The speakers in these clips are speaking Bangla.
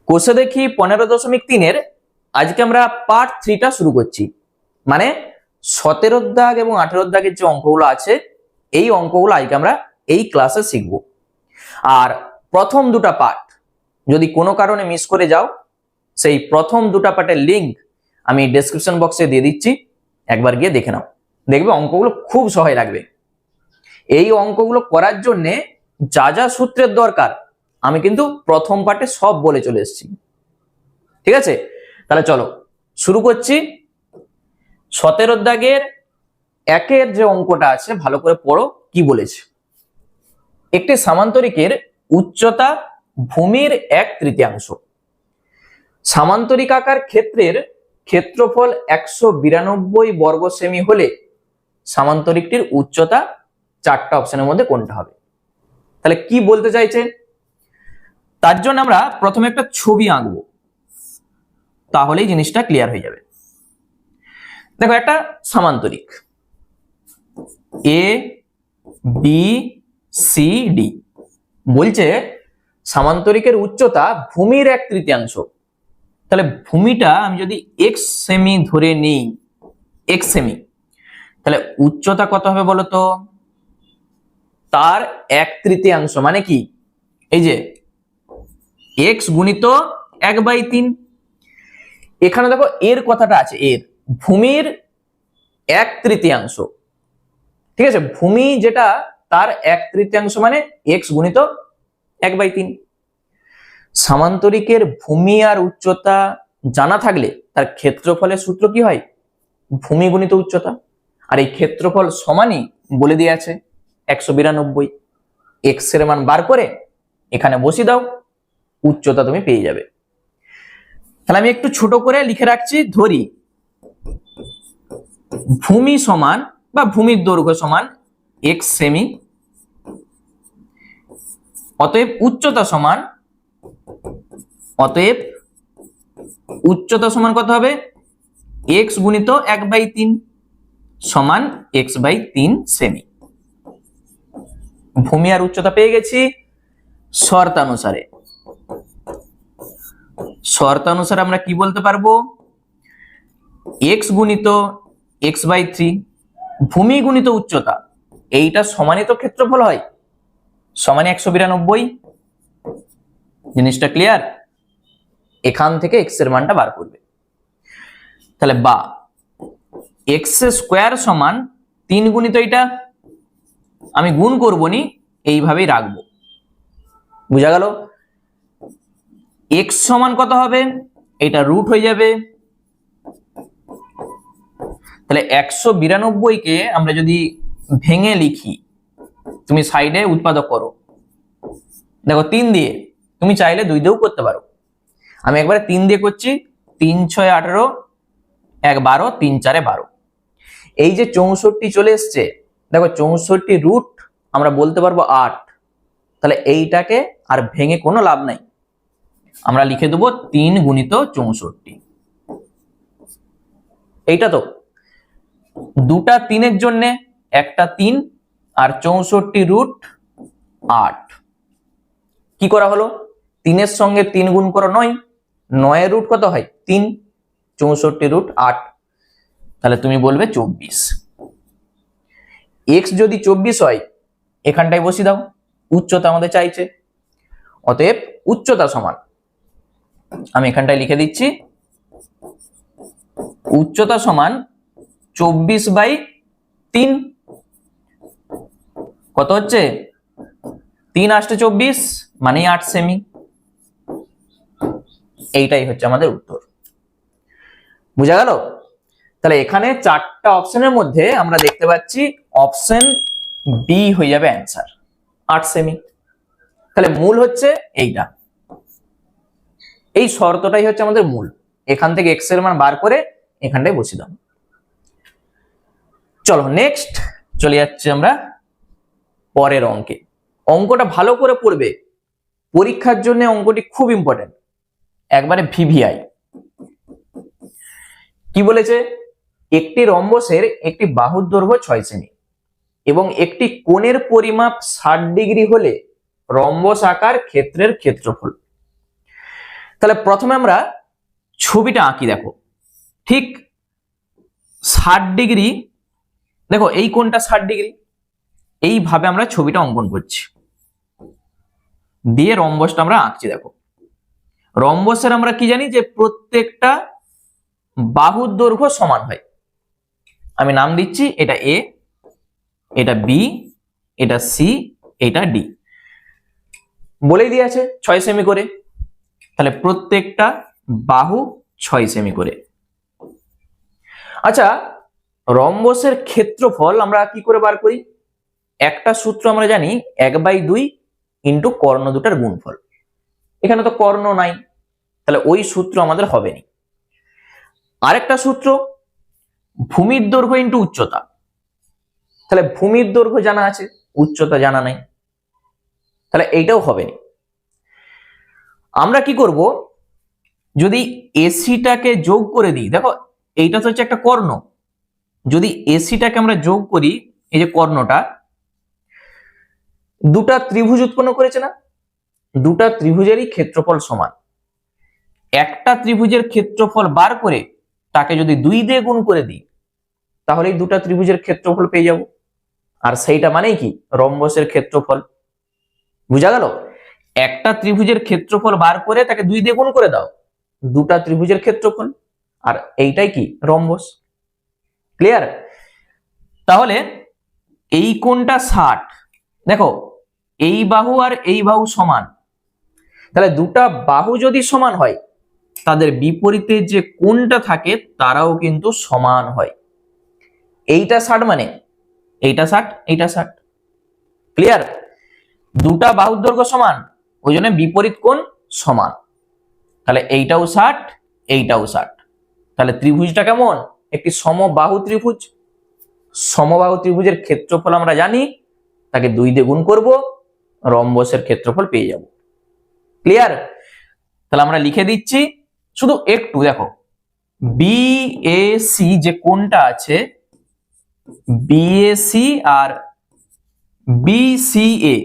কোষে দেখি 15.3-এর আজকে আমরা পার্ট 3টা শুরু করছি। মানে 17 দাগ এবং 18 দাগের যে অঙ্কগুলো আছে এই অঙ্কগুলো আজকে আমরা এই ক্লাসে শিখব। আর প্রথম দুটা পার্ট যদি কোনো কারণে মিস করে যাও, সেই প্রথম দুটা পার্টের লিংক আমি ডেসক্রিপশন বক্সে দিয়ে দিচ্ছি, একবার গিয়ে দেখে নাও, দেখবে অঙ্কগুলো খুব সহজ লাগবে। এই অঙ্কগুলো করার জন্য যা যা সূত্রের দরকার আমি কিন্তু প্রথম পার্টে সব বলে চলে এসেছি। ঠিক আছে, তাহলে চলো শুরু করছি। 17 দাগের একের যে অঙ্কটা আছে ভালো করে পড়ো কি বলেছে। একটি সামান্তরিকের উচ্চতা ভূমির 1/3। সামান্তরিকাকার ক্ষেত্রের ক্ষেত্রফল 192 বর্গ সেমি হলে সামান্তরিকটির উচ্চতা 4টা অপশনের মধ্যে কোনটা হবে? তাহলে কি বলতে চাইছে, তার জন্য আমরা প্রথমে একটা ছবি আঁকবো, তাহলেই জিনিসটা ক্লিয়ার হয়ে যাবে। দেখো একটা সামান্তরিক এ বি সি ডি বলছে সামান্তরিকের উচ্চতা ভূমির 1/3। তাহলে ভূমিটা আমি যদি এক্স সেমি ধরে নিই, এক্স সেমি, তাহলে উচ্চতা কত হবে বলতো? তার 1/3 মানে কি, এই যে এক্স গুণিত 1/3। এখানে দেখো এর কথাটা আছে, এর ভূমির 1/3। ঠিক আছে, ভূমি যেটা তার 1/3 মানে এক্স গুণিত 1/3। সামান্তরিকের ভূমি আর উচ্চতা জানা থাকলে তার ক্ষেত্রফলের সূত্র কি হয়? ভূমি গুণিত উচ্চতা। আর এই ক্ষেত্রফল সমানই বলে দিয়ে আছে 192। এক্স এর মান বার করে এখানে বসিয়ে দাও, উচ্চতা তুমি পেয়ে যাবে। তাহলে আমি একটু ছোট করে লিখে রাখছি, ধরি ভূমি সমান বা ভূমির দৈর্ঘ্য সমান এক্স সেমি, অতএব উচ্চতা সমান, অতএব উচ্চতা সমান কত হবে? এক্স গুণিত 1/3 সমান x/3 সেমি। ভূমি আর উচ্চতা পেয়ে গেছি। শর্তানুসারে আমরা কি বলতে পারবো? x গুণিত x/3 ভূমি গুণিত উচ্চতা, এইটা সমানই তো ক্ষেত্রফল হয়, সমানে 192। জিনিসটা ক্লিয়ার? এখান থেকে x এর মানটা বার করবে। তাহলে বা এক্স স্কোয়ার সমান 3 গুণিত এটা, আমি গুণ করবো নি, এইভাবেই রাখবো। বুঝা গেল? এক্স সমান কত হবে? এটা রুট হয়ে যাবে। তাহলে 192 কে আমরা যদি ভেঙে লিখি, তুমি সাইডে উৎপাদক করো, দেখো 3 দিয়ে, তুমি চাইলে 2 দিয়েও করতে পারো, আমি একবারে 3 দিয়ে করছি। 3 6 18, 1 12, 3 4 12। এই যে 64 চলে এসছে, দেখো 64 রুট আমরা বলতে পারবো 8। তাহলে এইটাকে আর ভেঙে কোনো লাভ নাই, আমরা লিখে দেবো 3 গুণিত 64। এইটা তো দুটা 3-এর জন্য, একটা 3 আর 64 রুট 8। কি করা হলো? 3-এর সঙ্গে 3 গুণ করো 9, 9-এর রুট কত হয়? 3, 64 রুট 8, তাহলে তুমি বলবে 24। এক্স যদি 24 হয় এখানটায় বসিয়ে দাও, উচ্চতা আমাদের চাইছে, অতএব উচ্চতা সমান, আমি এখানটায় লিখে দিচ্ছি, উচ্চতা সমান 24/3। কত হচ্ছে? 3 8 24 মানে 8 সেমি। এইটাই হচ্ছে আমাদের উত্তর। বুঝা গেল? তাহলে এখানে 4টা অপশনের মধ্যে আমরা দেখতে পাচ্ছি অপশন বি হয়ে যাবে অ্যান্সার, 8 সেমি। তাহলে মূল হচ্ছে এইটা, এই শর্তটাই হচ্ছে আমাদের মূল। এখান থেকে এক্স এর মান বার করে এখানটায় বসিয়ে দাও। চলো নেক্সট চলে যাচ্ছি আমরা পরের অঙ্কে। অঙ্কটা ভালো করে পড়বে, পরীক্ষার জন্য অঙ্কটি খুব ইম্পর্টেন্ট, একবারে ভিভিআই। কি বলেছে? একটি রম্বসের একটি বাহুর দৈর্ঘ্য 6 সেমি এবং একটি কোণের পরিমাপ 60 ডিগ্রি হলে রম্বস আকার ক্ষেত্রের ক্ষেত্রফল। তাহলে প্রথমে আমরা ছবিটা আঁকি, দেখো ঠিক 60 ডিগ্রি, দেখো এই কোণটা 60 ডিগ্রি, এইভাবে আমরা ছবিটা অঙ্কন করছি, দিয়ে রম্বসটা আমরা আঁকছি। দেখো রম্বসের আমরা কি জানি যে প্রত্যেকটা বাহুর দৈর্ঘ্য সমান হয়। আমি নাম দিচ্ছি, এটা এ, এটা বি, এটা সি, এটা ডি, বলেই দিয়েছে 6 সেমি করে। তাহলে প্রত্যেকটা বাহু 6 সেমি করে। আচ্ছা, রম্বসের ক্ষেত্রফল আমরা কি করে বার করি? একটা সূত্র আমরা জানি, 1/2 ইন্টু কর্ণ দুটার গুণফল। এখানে তো কর্ণ নাই, তাহলে ওই সূত্র আমাদের হবে না। আরেকটা সূত্র, ভূমির দৈর্ঘ্য ইন্টু উচ্চতা। তাহলে ভূমির দৈর্ঘ্য জানা আছে, উচ্চতা জানা নাই, তাহলে এইটাও হবে না। আমরা কি করব, যদি এসিটাকে যোগ করে দিই, দেখো এইটা তো হচ্ছে একটা কর্ণ, যদি এসিটাকে আমরা যোগ করি, এই যে কর্ণটা, দুটা ত্রিভুজ উৎপন্ন করেছে না, দুটা ত্রিভুজেরই ক্ষেত্রফল সমান। একটা ত্রিভুজের ক্ষেত্রফল বার করে তাকে যদি 2 দিয়ে গুণ করে দিই, তাহলে এই দুটা ত্রিভুজের ক্ষেত্রফল পেয়ে যাব। আর সেইটা মানেই কি? রম্বসের ক্ষেত্রফল। বুঝা গেল? একটা ত্রিভুজের ক্ষেত্রফল বার করে তাকে 2 দিয়ে গুণ করে দাও, দুটা ত্রিভুজের ক্ষেত্রফল, আর এইটাই কি? রম্বস। ক্লিয়ার? তাহলে এই কোণটা 60, দেখো এই বাহু আর এই বাহু সমান, তাহলে দুটা বাহু যদি সমান হয়, তাদের বিপরীতে যে কোণটা থাকে তারাও কিন্তু সমান হয়। এইটা 60 মানে এইটা 60, এইটা 60। ক্লিয়ার? দুটা বাহুর দৈর্ঘ্য সমান, ওই জন্য বিপরীত কোণ সমান। তাহলে এইটাও 60, এইটাও 60। তাহলে ত্রিভুজটা কেমন? একটি সমবাহু ত্রিভুজ। সমবাহু ত্রিভুজের ক্ষেত্রফল আমরা জানি, তাকে 2 দিয়ে গুণ করব, রম্বসের ক্ষেত্রফল পেয়ে যাব। ক্লিয়ার? তাহলে আমরা লিখে দিচ্ছি, শুধু একটু দেখো, বিএসি যে কোণটা আছে, বিএসি আর বিসিএ,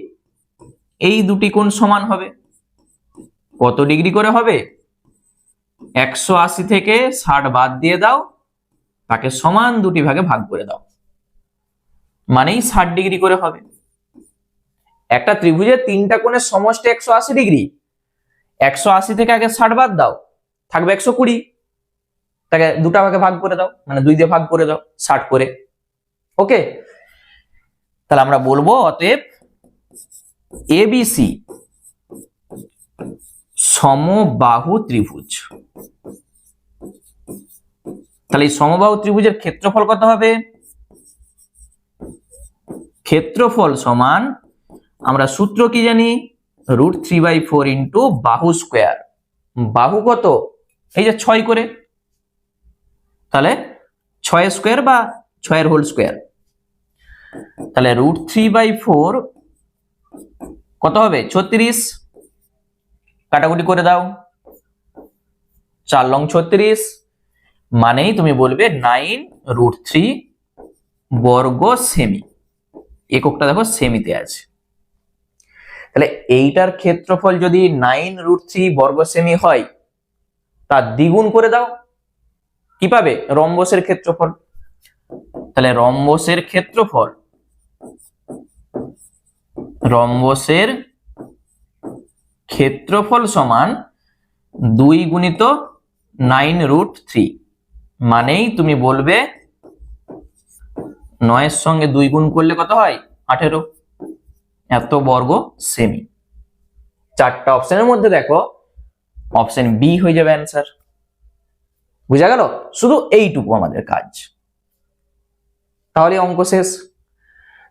এই দুটি কোণ সমান হবে। কত ডিগ্রি করে হবে? 180 থেকে 60 বাদ দিয়ে দাও, তাকে সমান দুটি ভাগে ভাগ করে দাও, মানেই 60 ডিগ্রি করে হবে। একটা ত্রিভুজের তিনটা কোণের সমষ্টি 180 ডিগ্রি, 180 থেকে আগে 60 বাদ দাও, থাকবে 120, তাকে দুটা ভাগে ভাগ করে দাও, মানে 2 দিয়ে ভাগ করে দাও 60 করে। ওকে, তাহলে আমরা বলবো অতএব এবিসি সমবাহু ত্রিভুজ। তাহলে এই সমবাহু ত্রিভুজের ক্ষেত্রফল কত হবে? ক্ষেত্রফল সমান, আমরা সূত্র কি জানি, √3/4 ইন্টু বাহু স্কোয়ার। বাহু কত? এই যে 6 করে, তাহলে 6 স্কোয়ার বা 6 হোল স্কোয়ার। তাহলে √3/4 কত হবে? 36। কাটাকুটি করে দাও, 4 লং 36, মানেই তুমি বলবে 9√3 বর্গ সেমি। এককটা দেখো সেমিতে আছে। তাহলে এইটার ক্ষেত্রফল যদি 9√3 বর্গ সেমি হয়, তার দ্বিগুণ করে দাও, কি পাবে? রম্বসের ক্ষেত্রফল। তাহলে রম্বসের ক্ষেত্রফল সমান 2 গুণিত 9√3, মানেই তুমি বলবে 9 এর সঙ্গে 2 গুণ করলে কত হয়? 18। এত বর্গ সেমি। 4টা অপশনের মধ্যে দেখো অপশন বি হয়ে যাবে অ্যান্সার। বুঝা গেল? শুধু এইটুকু আমাদের কাজ, তাহলে অঙ্ক শেষ।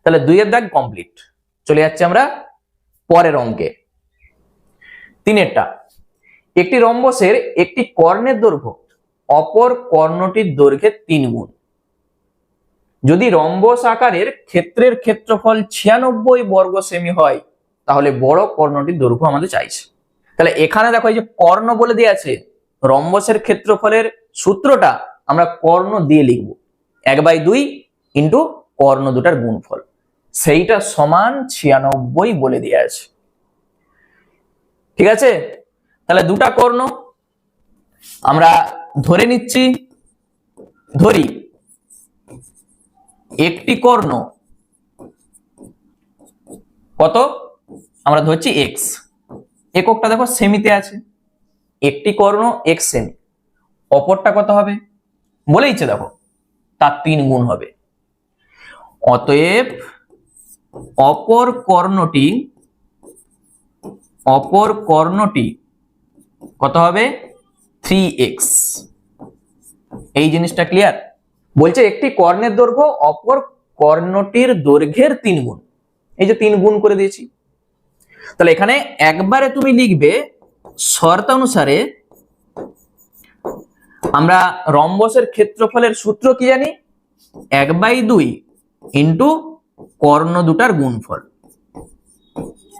তাহলে 2 এর দাগ কমপ্লিট। চলে যাচ্ছে আমরা পরের অঙ্কে। 3এরটা, একটি রম্বসের একটি কর্ণের দৈর্ঘ্য অপর কর্ণটির দৈর্ঘ্যের 3 গুণ। যদি রম্বস আকারের ক্ষেত্রের ক্ষেত্রফল 96 বর্গ সেমি হয়, তাহলে বড় কর্ণটির দৈর্ঘ্য আমাদের চাইছে। তাহলে এখানে দেখো এই যে কর্ণ বলে দেয়া আছে, রম্বসের ক্ষেত্রফলের সূত্রটা আমরা কর্ণ দিয়ে লিখব, 1/2 ইন্টু কর্ণ দুটার গুণফল, সেইটা সমান 96 বলে দেয়া আছে। ঠিক আছে? তাহলে দুটা কর্ণ আমরা ধরে নিচ্ছি, ধরি একটি কর্ণ কত, আমরা ধরছি এক্স, এককটা দেখো সেমিতে আছে, একটি কর্ণ এক্স সেমি, অপরটা কত হবে বলেইছে দেখো, তার 3 গুণ হবে। অতএব অপর কর্ণটি কত হবে 3x। এই জিনিসটা ক্লিয়ার? বলছে একটি কর্ণের দৈর্ঘ্য অপর কর্ণটির দৈর্ঘ্যের 3 গুণ, এই যে 3 গুণ করে দিয়েছি। তাহলে এখানে একবারে তুমি লিখবে শর্তানুসারে, আমরা রম্বসের ক্ষেত্রফলের সূত্র কি জানি, 1/2 ইন্টু কর্ণ দুটার গুণফল,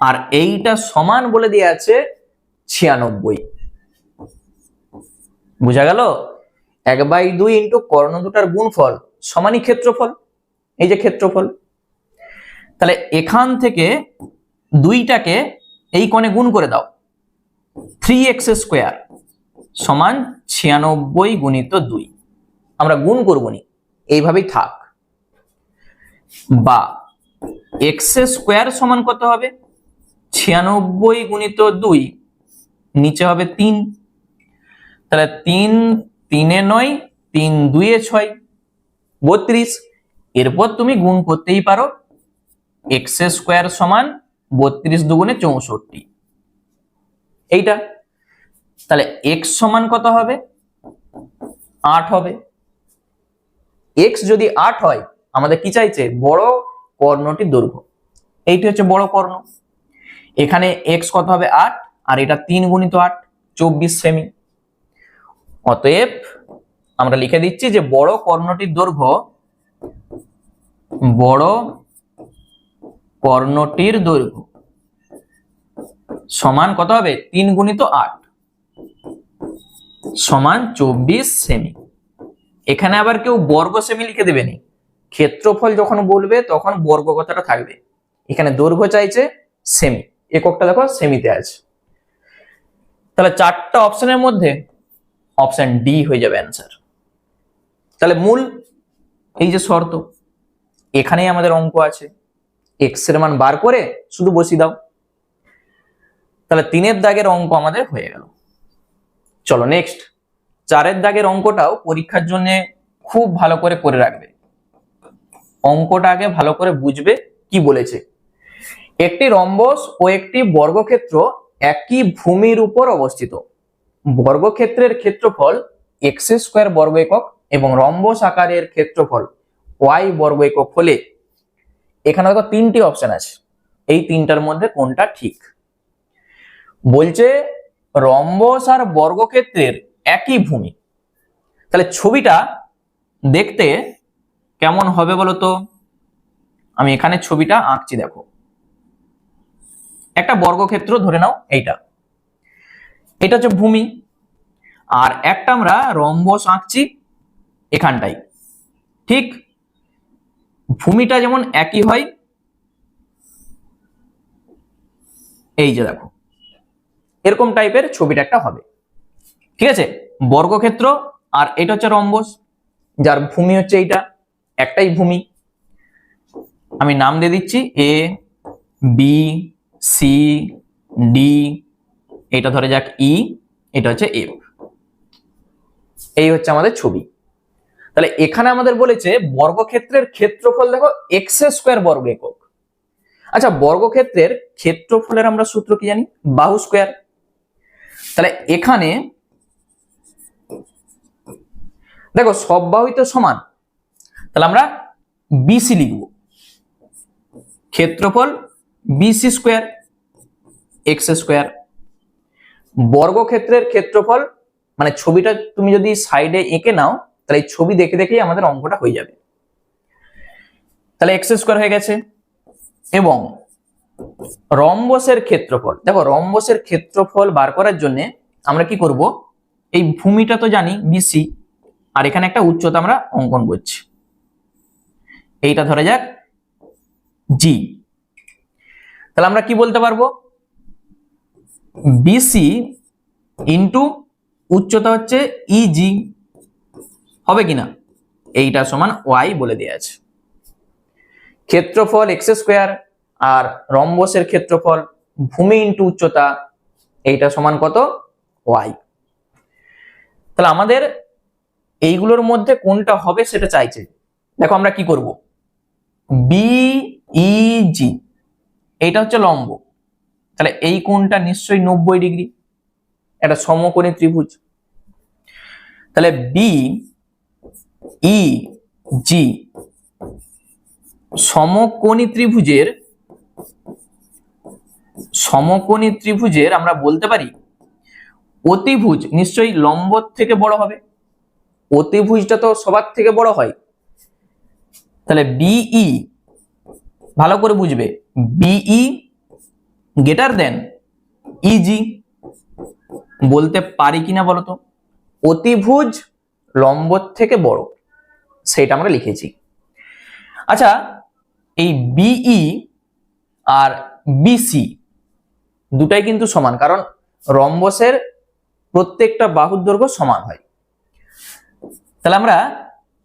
আর এইটা সমান বলে দিয়ে আছে 96। বুঝা গেল? 1/2 ইন্টু কর্ণ দুটার গুণফল সমানই ক্ষেত্রফল, এই যে ক্ষেত্রফল। তাহলে এখান থেকে 2টাকে এই কোণে গুণ করে দাও, 3x স্কয়ার সমান 96 গুণিত 2, আমরা গুণ করবো নি, এইভাবেই থাক। বা x স্কয়ার সমান কত হবে 96 গুণিত 2, নিচে হবে 3, তাহলে 3 3 এ 9, 3 2 এ 6, 32। এরপর তুমি গুণ করতেই পারো, x স্কয়ার সমান 32 দুগুণে 64, এইটা। তাহলে x সমান কত হবে 8 হবে। x যদি 8 হয়, আমাদের কি চাইছে, বড় কর্ণটির দৈর্ঘ্য, এইটি হচ্ছে বড় কর্ণ। এখানে x কত হবে 8, আর এটা 3 গুণিত 8 24 সেমি। অতএব আমরা লিখে দিচ্ছি যে বড় কর্ণটির দৈর্ঘ্য সমান কত হবে 3 গুণিত 8 সমান 24 সেমি। এখানে আবার কেউ বর্গ সেমি লিখে দেবেনি, ক্ষেত্রফল যখন বলবে তখন বর্গ কথাটা থাকবে। এখানে দৈর্ঘ্য চাইছে সেমি, এককটা দেখো সেমিতে আছে। তাহলে 4টা অপশনের মধ্যে অপশন ডি হয়ে যাবে অ্যান্সার। তাহলে মূল এই যে শর্ত, এখানেই আমাদের অঙ্ক আছে, এক্স এর মান বার করে শুধু বসিয়ে দাও। তাহলে 3-এর দাগের অঙ্ক আমাদের হয়ে গেল। চলো নেক্সট 4-এর দাগের অঙ্কটাও পরীক্ষার জন্য খুব ভালো করে করে রাখবে, অঙ্কটা আগে ভালো করে বুঝবে কি বলেছে। একটি রম্বস ও একটি বর্গক্ষেত্র একই ভূমির উপর অবস্থিত, বর্গক্ষেত্রের ক্ষেত্রফল এক্স স্কয়ার বর্গ একক এবং রম্বস আকারের ক্ষেত্রফল ওয়াই বর্গ একক হলে, এখানে দেখো 3টি অপশন আছে, এই 3টার মধ্যে কোনটা ঠিক। বলছে রম্বস আর বর্গক্ষেত্রের একই ভূমি, তাহলে ছবিটা দেখতে কেমন হবে বলতো? আমি এখানে ছবিটা আঁকছি, দেখো একটা বর্গক্ষেত্র ধরে নাও, এটা হচ্ছে ভূমি, আর একটা আমরা রম্বস আঁকছি এখানটাই। ঠিক ভূমিটা যেমন একই হয়, এই যে দেখো এরকম টাইপের ছবিটা একটা হবে। ঠিক আছে, বর্গক্ষেত্র আর এটা হচ্ছে রম্বস, যার ভূমি হচ্ছে এইটা, একটাই ভূমি। আমি নাম দিয়ে দিচ্ছি এ বি সি ডি, এটা ধরে যাক ই, এটা হচ্ছে এফ। এই হচ্ছে আমাদের ছবি। তাহলে এখানে আমাদের বলেছে বর্গক্ষেত্রের ক্ষেত্রফল দেখো এক্স স্কয়ার বর্গ একক। আচ্ছা, বর্গক্ষেত্রের ক্ষেত্রফলের আমরা সূত্র কি জানি, বাহু স্কয়ার। তাহলে এখানে দেখো সব বাহুই তো সমান, তাহলে আমরা বিসি লিখব, ক্ষেত্রফল বিসি স্কয়ার এক্স স্কয়ার। বর্গক্ষেত্রের ক্ষেত্রফল মানে ছবিটা তুমি যদি সাইডে এঁকে নাও, তাহলে এই ছবি দেখে দেখেই আমাদের অঙ্কটা হয়ে যাবে। তাহলে এক্স স্কয়ার হয়ে গেছে। এবং রম্বসের ক্ষেত্রফল, দেখো রম্বসের ক্ষেত্রফল বার করার জন্য আমরা কি করব, এই ভূমিটা তো জানি বিসি, আর এখানে একটা উচ্চতা আমরা অঙ্কন করছি, এইটা ধরে যাক জি। তাহলে আমরা কি বলতে পারবো, বিসি ইন্টু উচ্চতা হচ্ছে ইজি, হবে কিনা? এইটা সমান ওয়াই বলে দেওয়া আছে। ক্ষেত্রফল এক্স স্কোয়ার আর রম্বসের ক্ষেত্রফল ভূমি ইন্টু উচ্চতা, এইটা সমান কত? ওয়াই। তাহলে আমাদের এইগুলোর মধ্যে কোনটা হবে সেটা চাইছে। দেখো আমরা কি করব, বিইজি এইটা হচ্ছে লম্ব, তাহলে এই কোণটা নিশ্চয়ই 90 ডিগ্রি, এটা সমকোণী ত্রিভুজ। তাহলে বিইজি সমকোণী ত্রিভুজের আমরা বলতে পারি অতিভুজ নিশ্চয়ই লম্ব থেকে বড় হবে, অতিভুজটা তো সবার থেকে বড় হয়। তাহলে বিই, ভালো করে বুঝবে, বিই গ্রেটার দেন ইজি। বলতে পারি কিনা বলতো? অতিভুজ লম্ব থেকে বড়, সেটা আমরা লিখেছি। আচ্ছা, এই বিই আর বিসি দুটাই কিন্তু সমান, কারণ রম্বসের প্রত্যেকটা বাহুর দৈর্ঘ্য সমান হয়। তাহলে আমরা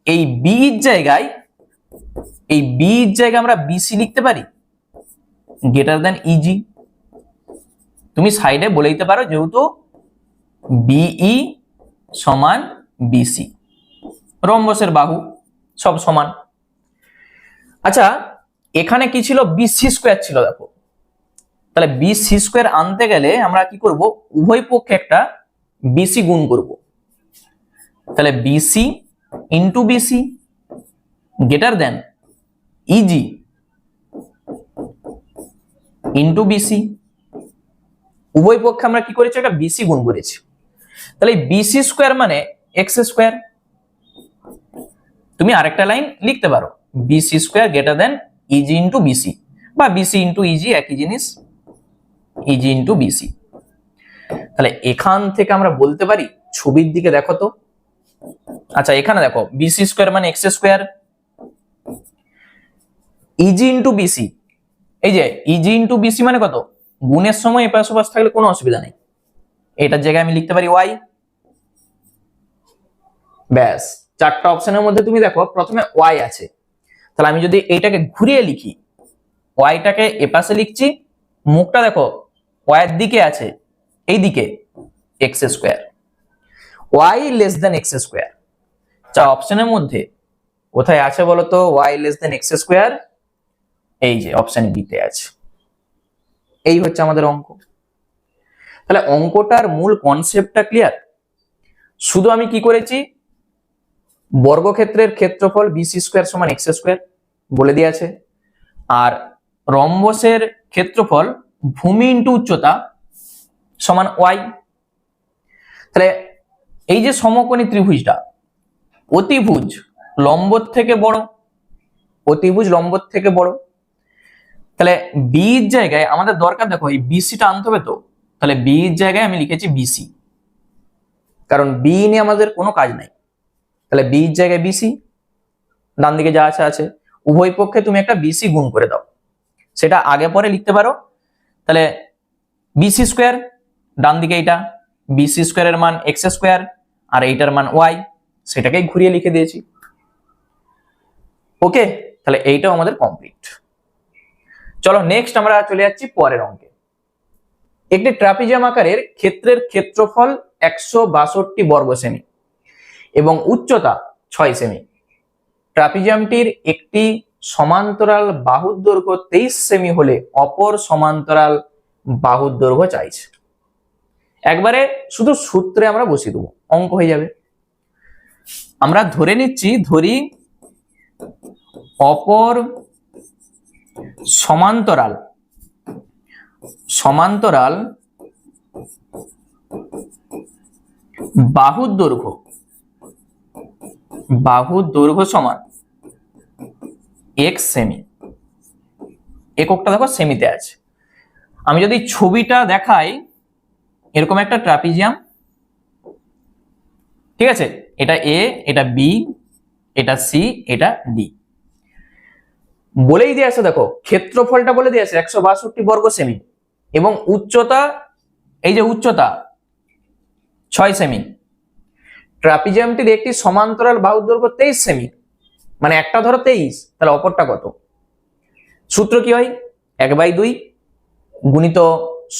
এই বিইর জায়গায় আমরা বিসি লিখতে পারি গ্রেটার দেন ইজি। তুমি সাইডে বলে দিতে পারো যেহেতু বিই সমান বিসি, রম্বসের বাহু সব সমান। আচ্ছা, এখানে কি ছিল? বিসি স্কোয়ার ছিল, দেখো। তাহলে বিসি স্কোয়ার আনতে গেলে আমরা কি করব, উভয় পক্ষে একটা বিসি গুণ করব। তাহলে BC into BC greater than EG into BC. উভয় পক্ষে আমরা কি করেছি? একটা বিসি গুণ করেছি। তাহলে বিসি স্কোয়ার মানে এক্স স্কোয়ার। তুমি আরেকটা লাইন লিখতে পারো, BC square greater than EG into BC, বা বিসি ইন্টু ইজি একই জিনিস, ইজি ইন্টু বিসি। তাহলে এখান থেকে আমরা বলতে পারি, ছবির দিকে দেখো তো। আচ্ছা, এখানে দেখো বিসি স্কোয়ার মানে x square, EG into BC, এই যে ইজি ইন্টু বিসি মানে কত? গুণের সময় এপাশ ওপাশ থাকলে কোনো অসুবিধা নেই, এটার জায়গায় আমি লিখতে পারি ওয়াই। ব্যাস, চারটা অপশনের মধ্যে তুমি দেখো প্রথমে ওয়াই আছে। তাহলে আমি যদি এইটাকে ঘুরিয়ে লিখি, ওয়াইটাকে এপাশে লিখছি, মুখটা দেখো ওয়াইয়ের দিকে আছে, এই দিকে x square, y less than x square. চার অপশনের মধ্যে কোথায় আছে বলতো y less than x square? এই যে অপশন বিতে আছে। এই হচ্ছে আমাদের অঙ্ক। তাহলে অঙ্কটার মূল কনসেপ্টটা ক্লিয়ার। শুধু আমি কি করেছি, বর্গক্ষেত্রের ক্ষেত্রফল বিসি স্কোয়ার সমান এক্স স্কোয়ার বলে দিয়েছে, আর রম্বসের ক্ষেত্রফল ভূমি ইন্টু উচ্চতা সমান ওয়াই। তাহলে এই যে সমকোণী ত্রিভুজটা, অতিভুজ লম্ব থেকে বড়, অতিভুজ লম্ব থেকে বড়। তাহলে বির জায়গায় আমাদের দরকার, দেখো এই বিসিটা আনতে হবে তো, তাহলে বির জায়গায় আমি লিখেছি বিসি, কারণ বি নিয়ে আমাদের কোনো কাজ নাই। তাহলে বির জায়গায় বিসি, ডান দিকে যা আছে আছে, উভয় পক্ষে তুমি একটা বিসি গুণ করে দাও, সেটা আগে পরে লিখতে পারো। তাহলে বিসি স্কোয়ার, ডান দিকে এইটা বিসি স্কোয়ারের মান এক্স স্কোয়ার আর এইটার মান ওয়াই, সেটাকেই ঘুরিয়ে লিখে দিয়েছি। ওকে, তাহলে এইটাও আমাদের কমপ্লিট। চলো নেক্সট আমরা চলে যাচ্ছি পরের অঙ্কে। একটি ট্রাপিজিয়াম আকারের ক্ষেত্রের ক্ষেত্রফল 162 বর্গ সেমি এবং উচ্চতা 6 সেমি। ট্রাপিজিয়ামটির একটি সমান্তরাল বাহুর দৈর্ঘ্য 23 সেমি হলে অপর সমান্তরাল বাহুর দৈর্ঘ্য চাইছে। একবারে শুধু সূত্রে আমরা বসিয়ে দেবো, অঙ্ক হয়ে যাবে। আমরা ধরে নিচ্ছি, ধরি অপর সমান্তরাল বাহুর দৈর্ঘ্য সমান x সেমি। এককটা দেখো সেমিতে আছে। আমি যদি ছবিটা দেখাই, এরকম একটা ট্রাপিজিয়াম, ঠিক আছে, এটা এ, এটা বি, এটা সি, এটা ডি। বলেই দিয়েছে, দেখো ক্ষেত্রফলটা বলে দিয়েছে 162 বর্গ সেমি এবং উচ্চতা, এই যে উচ্চতা 6 সেমি। ট্রাপিজিয়ামটির একটি সমান্তরাল বাহুর দৈর্ঘ্য 23 সেমি, মানে একটা ধরো 23, তাহলে অপরটা কত? সূত্র কি হয়? 1/2 গুণিত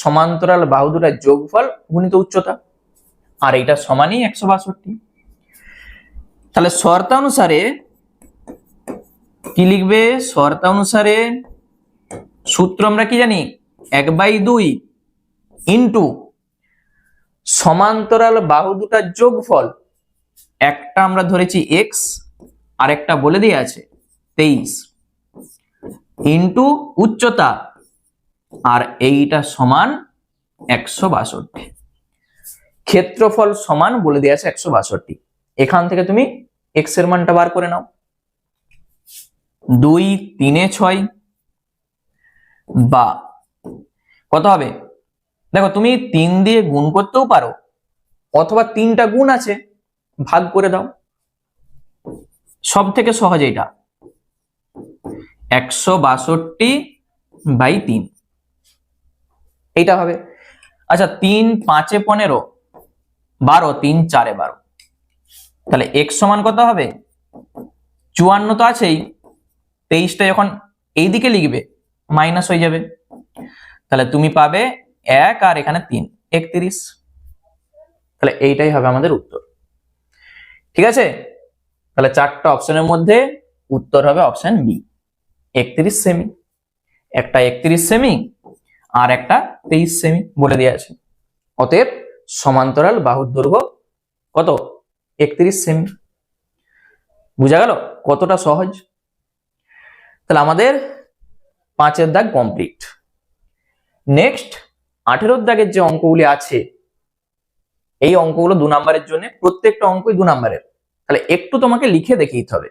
সমান্তরাল বাহু দুটার যোগফল গুণিত উচ্চতা, আর এইটা সমানই 162। তাহলে শর্তানুসারে কি লিখবে? শর্তানুসারে সূত্র আমরা কি জানি? 1/2 ইন্টু সমান্তরাল বাহু দুটার যোগফল, একটা আমরা ধরেছি x আর একটা বলে দিয়ে আছে 23, ইন্টু উচ্চতা, আর এইটা সমান 162। ক্ষেত্রফল সমান বলে দিয়ে আছে 162। এখান থেকে তুমি x এর মানটা বার করে নাও। 2 3 6 বা কত হবে? দেখো তুমি 3 দিয়ে গুণ করতেও পারো, অথবা 3টা গুণ আছে ভাগ করে দাও। সব থেকে সহজ এটা, 162/3 এইটা হবে। আচ্ছা 3 5 15, 12, 3 4 12, তাহলে x সমান কত হবে? 54 তো আছেই, 23টা যখন এইদিকে লিখবে মাইনাস হয়ে যাবে, তাহলে তুমি পাবে 1 আর এখানে 3, 31। তাহলে এইটাই হবে আমাদের উত্তর। ঠিক আছে, তাহলে 4টা অপশনের মধ্যে উত্তর হবে অপশন বি, 31 সেমি। একটা 31 সেমি আর একটা 23 সেমি বলে দেওয়া আছে। অতএব সমান্তরাল বাহুর দৈর্ঘ্য কত? 31 সেমি। বুঝা গেল কতটা সহজ? তাহলে আমাদের 5-এর দাগ কমপ্লিট। নেক্সট 18-এর দাগের যে অঙ্কগুলি আছে, এই অঙ্কগুলো 2 নম্বরের জন্য, প্রত্যেকটা অঙ্কই 2 নম্বরের। তাহলে একটু তোমাকে লিখে দেখিয়ে হবে।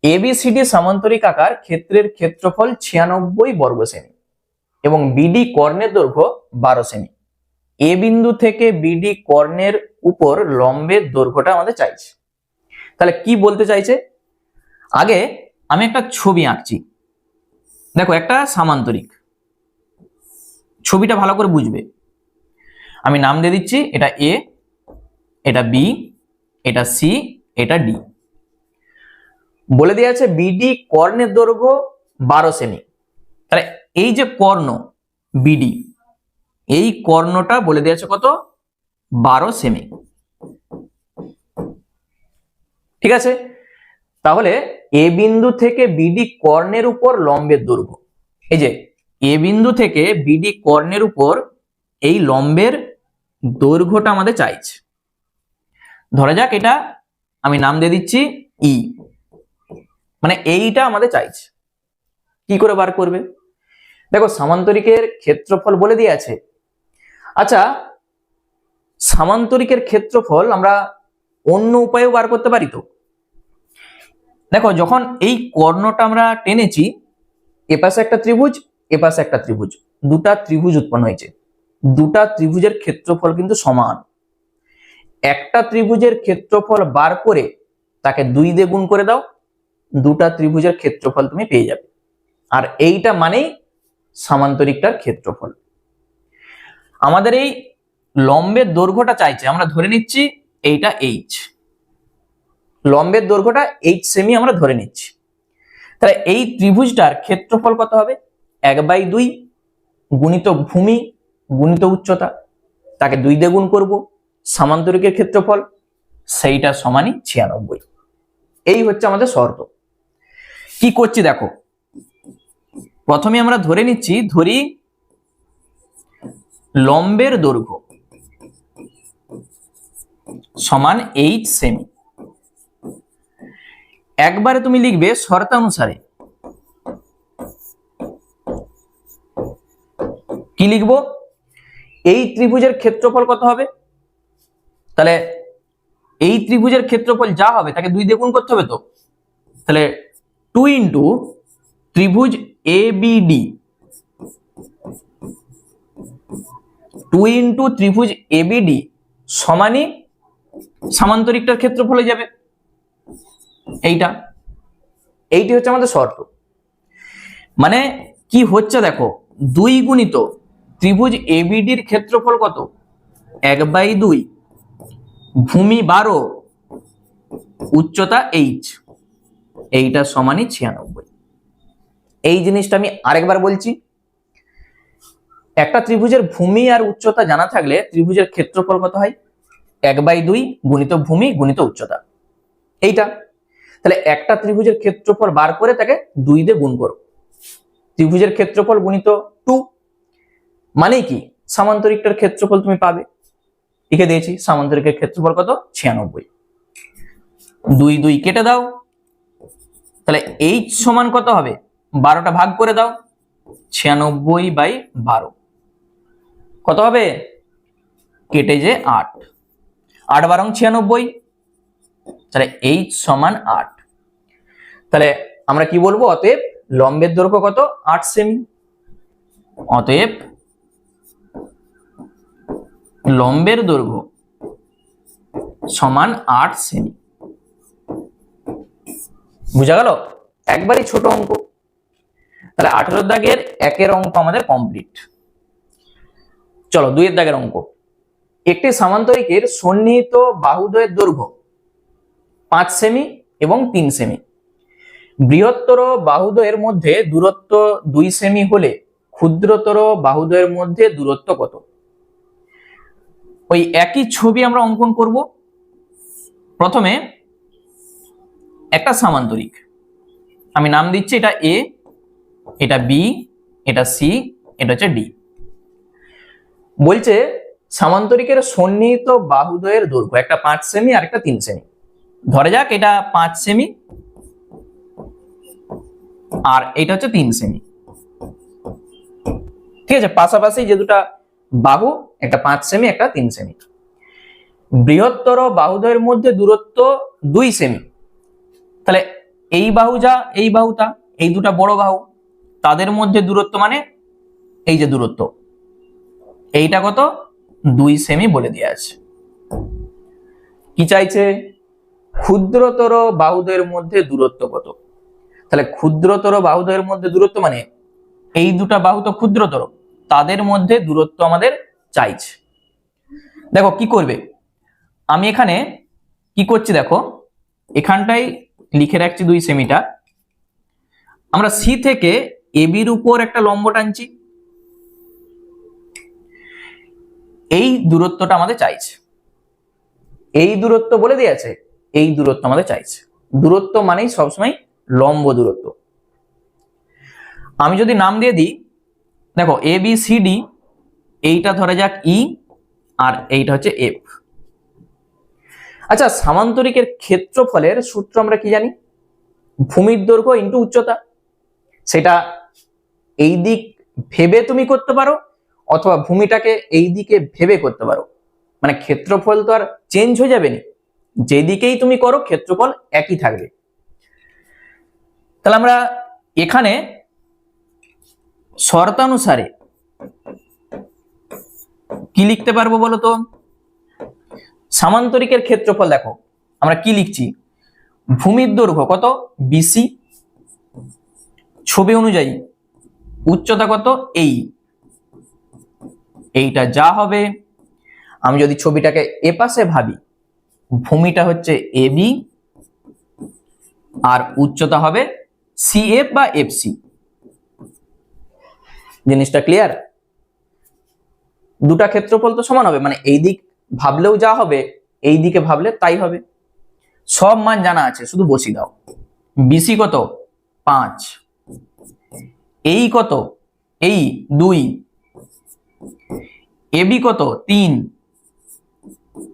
ABCD সামান্তরিক আকার ক্ষেত্রের ক্ষেত্রফল 96 বর্গ সেমি এবং BD কর্ণের দৈর্ঘ্য 12 সেমি। এ বিন্দু থেকে BD কর্ণের উপর লম্বের দৈর্ঘ্যটা আমাদের চাইছে। তাহলে কি বলতে চাইছে? আগে আমি একটা ছবি আঁকছি। দেখো একটা সামান্তরিক, ছবিটা ভালো করে বুঝবে। আমি নাম দিয়ে দিচ্ছি, এটা A, এটা B, এটা C, এটা D। বলে দেওয়া আছে BD কর্ণের দৈর্ঘ্য 12 সেমি। তাহলে এই যে কর্ণ BD, এই কর্ণটা বলে দেওয়া আছে কত? 12 সেমি। ঠিক আছে, তাহলে এ বিন্দু থেকে BD কর্ণের উপর লম্বের দৈর্ঘ্য, এই যে এ বিন্দু থেকে BD কর্ণের উপর এই লম্বের দৈর্ঘ্যটা আমাদের চাইছে। ধরা যাক এটা আমি নাম দিয়ে দিচ্ছি E, মানে এইটা আমাদের চাইছে। কি করে বার করবে? দেখো সামান্তরিকের ক্ষেত্রফল বলে দিয়ে আছে। আচ্ছা সামান্তরিকের ক্ষেত্রফল আমরা অন্য উপায়েও বার করতে পারি তো। দেখো যখন এই কর্ণটা আমরা টেনেছি, এপাশে একটা ত্রিভুজ, এপাশে একটা ত্রিভুজ, দুটা ত্রিভুজ উৎপন্ন হয়েছে। দুটা ত্রিভুজের ক্ষেত্রফল কিন্তু সমান। একটা ত্রিভুজের ক্ষেত্রফল বার করে তাকে 2 দিয়ে গুণ করে দাও, দুটা ত্রিভুজের ক্ষেত্রফল তুমি পেয়ে যাবে। আর এইটা মানেই সামান্তরিকটার ক্ষেত্রফল। আমাদের এই লম্বের দৈর্ঘ্যটা চাইছে, আমরা ধরে নিচ্ছি এইটা H, লম্বের দৈর্ঘ্যটা H সেমি আমরা ধরে নিচ্ছি। তাহলে এই ত্রিভুজটার ক্ষেত্রফল কত হবে? 1/2 গুণিত ভূমি গুণিত উচ্চতা, তাকে 2 দিয়ে গুণ করব, সামান্তরিকের ক্ষেত্রফল সেইটা সমানই 96। এই হচ্ছে আমাদের শর্ত। কি করছি দেখো, প্রথমে আমরা ধরে নিচ্ছি, ধরি লম্বের দৈর্ঘ্য সমান H সেমি। একবারে তুমি লিখবে শর্তানুসারে। কি লিখবো? এই ত্রিভুজের ক্ষেত্রফল কত হবে? তাহলে এই ত্রিভুজের ক্ষেত্রফল যা হবে তাকে 2 দিয়ে গুণ করতে হবে তো। তাহলে 2 ইন্টু ত্রিভুজ ABD, 2 ইন্টু ত্রিভুজ ABD সমানই সামান্তরিকটার ক্ষেত্রফল হয়ে যাবে। এইটি হচ্ছে আমাদের শর্ত। মানে কি হচ্ছে দেখো, 2 গুণিত ত্রিভুজ ABD এর ক্ষেত্রফল কত? 1/2 ভূমি 12 উচ্চতা h, এইটা সমানই 96। এই জিনিসটা আমি আরেকবার বলছি, একটা ত্রিভুজের ভূমি আর উচ্চতা জানা থাকলে ত্রিভুজের ক্ষেত্রফল কত হয়? 1/2 গুণিত ভূমি গুণিত উচ্চতা, এইটা। তাহলে একটা ত্রিভুজের ক্ষেত্রফল বার করে তাকে 2 দিয়ে গুণ করো, ত্রিভুজের ক্ষেত্রফল গুণিত 2, মানে কি সামান্তরিকটার ক্ষেত্রফল তুমি পাবে। লিখে দিয়েছি, সামান্তরিকের ক্ষেত্রফল কত? 96। 2 2 কেটে দাও, তাহলে h সমান কত হবে? 12টা ভাগ করে দাও, 96/12 কত হবে? কেটে যে 8, 8 12 96, তাহলে h সমান 8। তাহলে আমরা কি বলবো? অতএব লম্বের দৈর্ঘ্য কত? 8 সেমি। অতএব লম্বের দৈর্ঘ্য সমান 8 সেমি। বুঝা গেল? একবারই ছোট অঙ্ক। তাহলে 18 দাগের 1 অঙ্ক আমাদের কমপ্লিট। চলো 2 দাগের অঙ্ক। একটি সামান্তরিকের সন্নিহিত বাহুদ্বয়ের দৈর্ঘ্য 5 সেমি এবং 3 সেমি। বৃহত্তর বাহুদ্বয়ের মধ্যে দূরত্ব 2 সেমি হলে ক্ষুদ্রতর বাহুদ্বয়ের মধ্যে দূরত্ব কত? ওই একই ছবি আমরা অঙ্কন করব। প্রথমে একটা সামান্তরিক, আমি নাম দিচ্ছি, এটা এ, এটা বি, এটা সি, এটা হচ্ছে ডি। বলছে সামান্তরিকের সন্নিহিত বাহুদ্বয়ের দৈর্ঘ্য, একটা 5 সেমি আর একটা 3 সেমি। ধরে যাক এটা 5 সেমি আর এটা হচ্ছে 3 সেমি। ঠিক আছে, পাশাপাশি যে দুটা বাহু, একটা 5 সেমি একটা 3 সেমি। বৃহত্তর বাহুদ্বয়ের মধ্যে দূরত্ব 2 সেমি। তাহলে এই বাহু যা এই বাহুটা, এই দুটা বড় বাহু, তাদের মধ্যে দূরত্ব মানে এই যে দূরত্ব, এইটা কত? 2 সেমি বলে দেওয়া আছে। কি চাইছে? ক্ষুদ্রতর বাহুদ্বয়ের মধ্যে দূরত্ব কত? তাহলে ক্ষুদ্রতর বাহুদ্বয়ের মধ্যে দূরত্ব মানে এই দুটা বাহু তো ক্ষুদ্রতর, তাদের মধ্যে দূরত্ব আমাদের চাইছে। দেখো কি করবে, আমি এখানে কি করছি দেখো, এখানটাই লিখে রাখছি 2 সেমিটা। আমরা সি থেকে এবির উপর একটা লম্ব টানছি, এই দূরত্বটা আমাদের চাইছে। এই দূরত্ব বলে দিয়েছে, এই দূরত্ব আমাদের চাইছে। দূরত্ব মানেই সবসময় লম্ব দূরত্ব। আমি যদি নাম দিয়ে দিই, দেখো এ বি সি ডি, এইটা ধরে যাক ই আর এইটা হচ্ছে এফ। আচ্ছা, সামান্তরিকের ক্ষেত্রফলের সূত্র আমরা কি জানি? ভূমির দৈর্ঘ্য ইন্টু উচ্চতা। সেটা এই দিক ভেবে তুমি করতে পারো অথবা ভূমিটাকে এই দিকে ভেবে করতে পারো, মানে ক্ষেত্রফল তো আর চেঞ্জ হয়ে যাবে না, যেদিকেই তুমি করো ক্ষেত্রফল একই থাকবে। তাহলে আমরা এখানে শর্তানুসারে কি লিখতে পারবো বলো তো? সামান্তরিকের ক্ষেত্রফল দেখো আমরা কি লিখছি, ভূমির দৈর্ঘ্য কত? বিসি, ছবি অনুযায়ী উচ্চতা কত? এইটা যা হবে, আমি যদি ছবিটাকে এ পাশে ভাবি, ভূমিটা হচ্ছে এবি আর উচ্চতা হবে সিএফ বা এফসি। জিনিসটা ক্লিয়ার? দুটা ক্ষেত্রফল তো সমান হবে, মানে এই দিক ভাবলেও যা হবে এই দিকে ভাবলে তাই হবে। সব মান জানা আছে, শুধু বসিয়ে দাও। বিসি কত? 5, এই কত? এই 2, এবি কত? 3,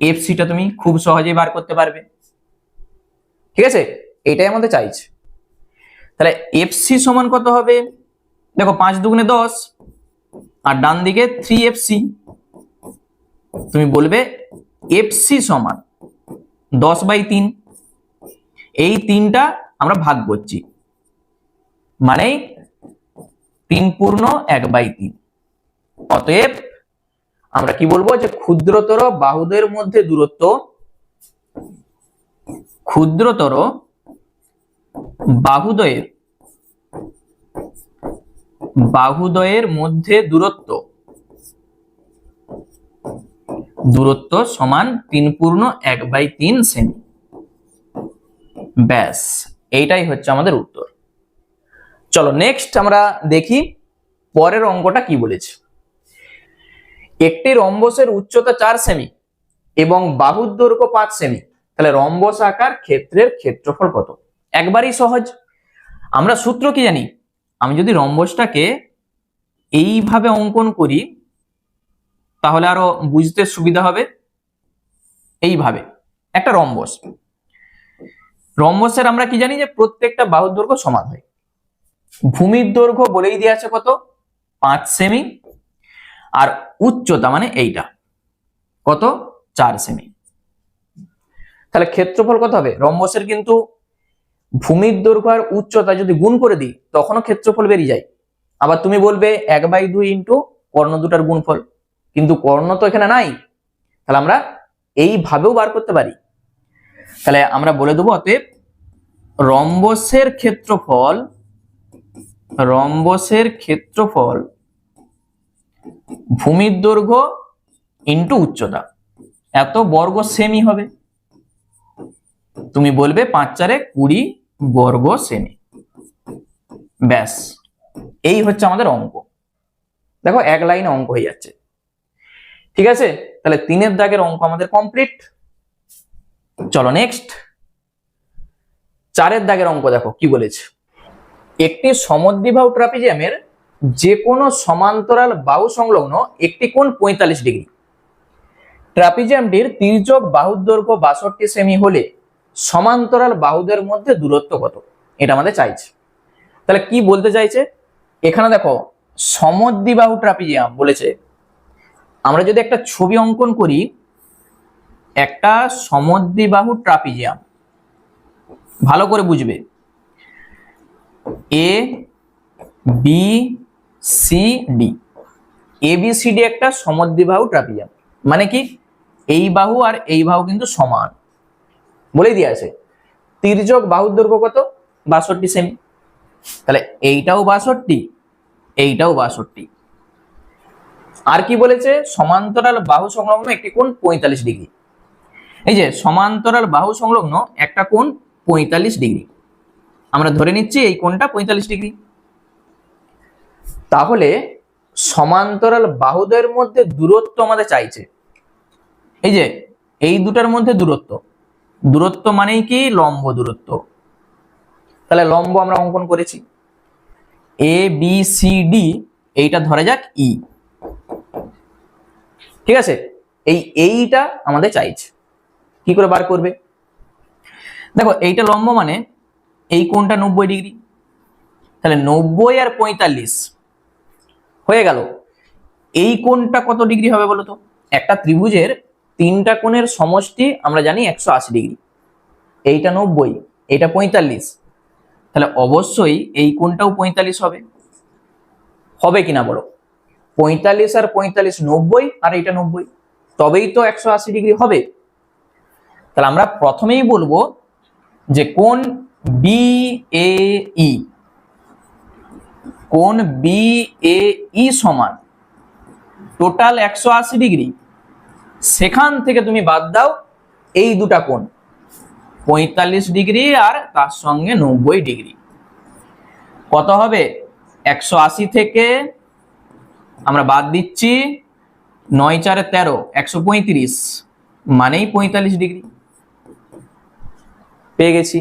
এফসিটা তুমি খুব সহজেই বার করতে পারবে। ঠিক আছে, এটাই আমাদের চাইছে। তাহলে এফসি সমান কত হবে? দেখো 5 দুগুণে 10 আর ডান দিকে 3fc। তুমি বলবে এফসি সমান 10/3। এই 3টা আমরা ভাগ করছি, মানে 3 পূর্ণ 1/3। অতএব আমরা কি বলবো, যে ক্ষুদ্রতর বাহুদ্বয়ের মধ্যে দূরত্ব, ক্ষুদ্রতর বাহুদ্বয়ের মধ্যে দূরত্ব দূরত্ব সমান 3/1/3 সেমি। ব্যাস, এইটাই হচ্ছে আমাদের উত্তর। চলো নেক্সট আমরা দেখি পরের অঙ্কটা কি বলেছে। একটি রম্বসের উচ্চতা 4 সেমি এবং বাহুর দৈর্ঘ্য 5 সেমি, তাহলে রম্বস আকার ক্ষেত্রের ক্ষেত্রফল কত? একবারই সহজ। আমরা সূত্র কি জানি? আমি যদি রম্বসটাকে এইভাবে অঙ্কন করি তাহলে আরো বুঝতে সুবিধা হবে। এইভাবে একটা রম্বসের আমরা কি জানি যে প্রত্যেকটা বাহুর দৈর্ঘ্য সমান হয়। ভূমির দৈর্ঘ্য বলেই দেওয়া আছে কত? 5 সেমি, আর উচ্চতা মানে এইটা কত? 4 সেমি। তাহলে ক্ষেত্রফল কত হবে? রম্বসের কিন্তু ভূমির দৈর্ঘ্য আর উচ্চতা যদি গুণ করে দিই তখনও ক্ষেত্রফল বেরিয়ে যায়। আবার তুমি বলবে 1/2 ইন্টু কর্ণ দুটার গুণফল, কিন্তু কর্ণ তো এখানে নাই, তাহলে আমরা এইভাবেও বার করতে পারি। তাহলে আমরা বলে দেবো অতএব রম্বসের ক্ষেত্রফল ভূমির দৈর্ঘ্য ইন্টু উচ্চতা, এত বর্গ সেমি হবে। তুমি বলবে 5×4 20 বর্গ সেমি। ব্যাস, এই হচ্ছে আমাদের অঙ্ক। দেখো এক লাইনে অঙ্ক হয়ে যাচ্ছে। ঠিক আছে, তাহলে 3-এর দাগের অঙ্ক আমাদের কমপ্লিট। চলো নেক্সট 4-এর দাগের অঙ্ক দেখো কি বলেছে। একটি সমদ্বিবাহু ট্রাপিজিয়ামের যে কোনো সমান্তরাল বাহু সংলগ্ন একটি কোণ 45 ডিগ্রি। ট্রাপিজিয়ামটির তির্যক বাহুর দৈর্ঘ্য 62 সেমি হলে সমান্তরাল বাহুদের মধ্যে দূরত্ব কত? এটা আমাদের চাইছে। তাহলে কি বলতে চাইছে এখানে দেখো, সমদ্বিবাহু ট্রাপিজিয়াম বলেছে। আমরা যদি একটা ছবি অঙ্কন করি, একটা সমদ্বিবাহু ট্রাপিজিয়াম, ভালো করে বুঝবে, A B C D, A B C D একটা সমদ্বিবাহু ট্রাপিজিয়াম। মানে কি, এই বাহু আর এই বাহু কিন্তু সমান বলেই দিয়ে আছে। তির্যক বাহুর দৈর্ঘ্য কত? 62 সেমি। তাহলে এইটাও 62, এইটাও 62। আর কি বলেছে? সমান্তরাল বাহু সংলগ্ন একটি কোণ 45 ডিগ্রি। এই যে সমান্তরাল বাহু সংলগ্ন একটা কোণ 45 ডিগ্রি, আমরা ধরে নিচ্ছি এই কোণটা 45 ডিগ্রি। তাহলে সমান্তরাল বাহুদের মধ্যে দূরত্ব আমাদের চাইছে। এই যে এই দুটার মধ্যে দূরত্ব মানেই কি? লম্ব দূরত্ব। তাহলে লম্ব আমরা অঙ্কন করেছি, এ বি সি ডি, এইটা ধরে যাক ই। ঠিক আছে, এইটা আমাদের চাইছে। কি করে বার করবে? দেখো এইটা লম্ব মানে এই কোণটা 90 ডিগ্রি, তাহলে 90 আর 45 হয়ে গেল। এই কোণটা কত ডিগ্রি হবে বলো তো? একটা ত্রিভুজের 3টা কোণের সমষ্টি আমরা জানি 180 ডিগ্রি। এইটা 90, এইটা 45, তাহলে অবশ্যই এই কোণটাও 45 হবে। হবে কিনা বলো? 45 আর 45 90, আর এইটা 90, তবেই তো 180 ডিগ্রি হবে। তাহলে আমরা প্রথমেই বলবো যে কোণ BAE, কোণ BAE সমান টোটাল 180 ডিগ্রি, সেখান থেকে তুমি বাদ দাও এই দুটা কোণ 45 ডিগ্রি আর তার সঙ্গে 90 ডিগ্রি। কত হবে? 180 থেকে আমরা বাদ দিচ্ছি 9×4 13, 135 মানেই 45 ডিগ্রি। পেয়ে গেছি।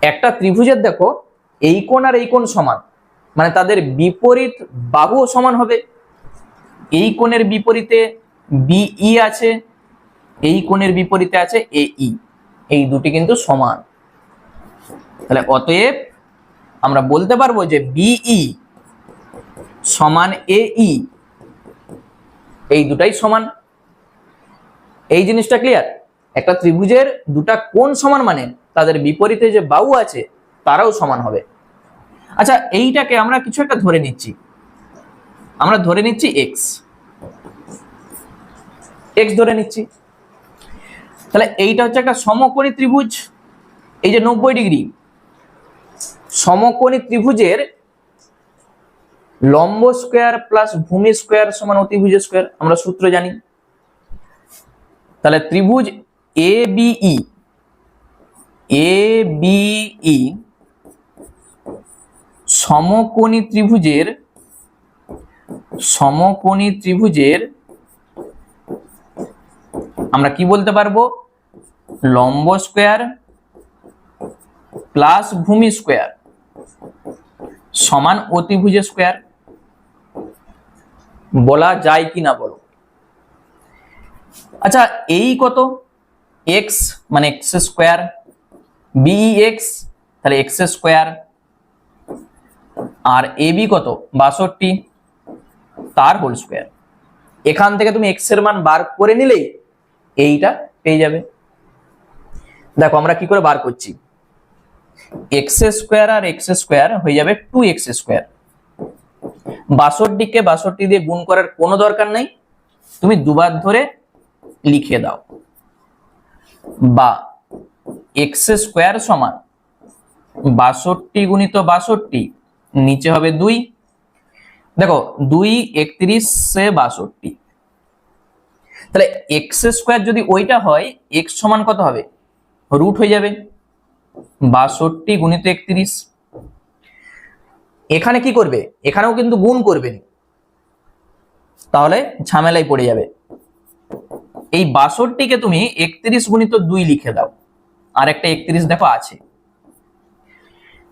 একটা ত্রিভুজের দেখো এই কোণ আর এই কোণ সমান, মানে তাদের বিপরীত বাহু সমান হবে। এই কোণের বিপরীতে BE আছে, এই কোণের বিপরীতে আছে AE, এই দুটি কিন্তু সমান। তাহলে অতএব আমরা বলতে পারবো যে BE সমান AE, এই দুটাই সমান। এই জিনিসটা ক্লিয়ার? একটা ত্রিভুজের দুটা কোণ সমান মানে তাদের বিপরীতে যে বাহু আছে তারাও সমান হবে। আচ্ছা, এইটাকে আমরা কিছু একটা ধরে নিচ্ছি, আমরা ধরে নিচ্ছি x ধরে নিচ্ছি। তাহলে এইটা হচ্ছে একটা সমকোণী ত্রিভুজ, এই যে 90 ডিগ্রি। সমকোণী ত্রিভুজের লম্ব স্কয়ার প্লাস ভূমি স্কয়ার সমান অতিভুজ স্কয়ার, আমরা সূত্র জানি। তাহলে ত্রিভুজ এবিই সমকোণী ত্রিভুজের আমরা কি বলতে পারবো, লম্ব স্কয়ার প্লাস ভূমি স্কয়ার সমান অতিভুজের স্কয়ার। বলা যায় কি না বলো? আচ্ছা, এই কত, এক্স মানে এক্স স্কয়ার, বিই এক্স তাহলে এক্স স্কয়ার, আর এবি কত 62 তার হোল স্কয়ার। এখান থেকে তুমি এক্স এর মান বার করে নিলেই এইটা পেয়ে যাবে। দেখো আমরা কি করে বার করছি, এক্স স্কয়ার আর এক্স স্কয়ার হয়ে যাবে 2x স্কয়ার। 62 কে 62 দিয়ে গুণ করার কোনো দরকার নাই, তুমি দুবার ধরে লিখে দাও, বা এক্স স্কয়ার সমান 62 গুণিত 62, নিচে হবে 2, দেখো 2 31 সে 62, তাহলে এক্স স্কয়ার যদি ওইটা হয় এক্স সমান কত হবে, রুট হয়ে যাবে 62 গুণিত 31। এখানে কি করবে, এখানেও কিন্তু গুণ করবে না, তাহলে ঝামেলায় পড়ে যাবে। এই 62 কে তুমি 31 গুণিত 2 লিখে দাও, আর একটা 31 দেখো আছে,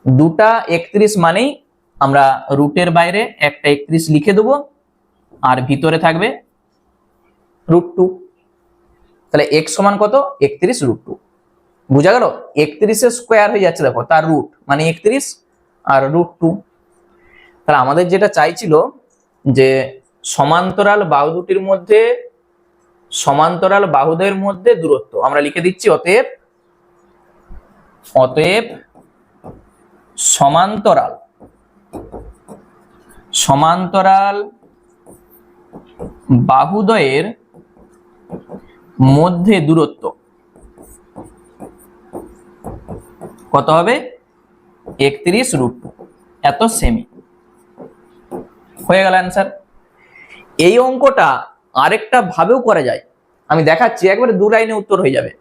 দুটা 31 মানেই আমরা রুটের বাইরে একটা 31 লিখে দেবো, আর ভিতরে থাকবে √2। তাহলে x সমান কত, 31 √2। বুঝা গেল? 31 এর স্কয়ার হয়ে যাচ্ছে, দেখো তার রুট মানে 31 আর √2। তাহলে আমাদের যেটা চাইছিল যে সমান্তরাল বাহুদের মধ্যে দূরত্ব, আমরা লিখে দিচ্ছি অতএব সমান্তরাল বাহুদ্বয়ের মধ্যে দূরত্ব কত হবে, 31 √2, এত সেমি। হয়ে গেল অ্যান্সার। এই অঙ্কটা আরেকটা ভাবেও করা যায়, আমি দেখাচ্ছি, একবারে 2 লাইনে উত্তর হয়ে যাবে।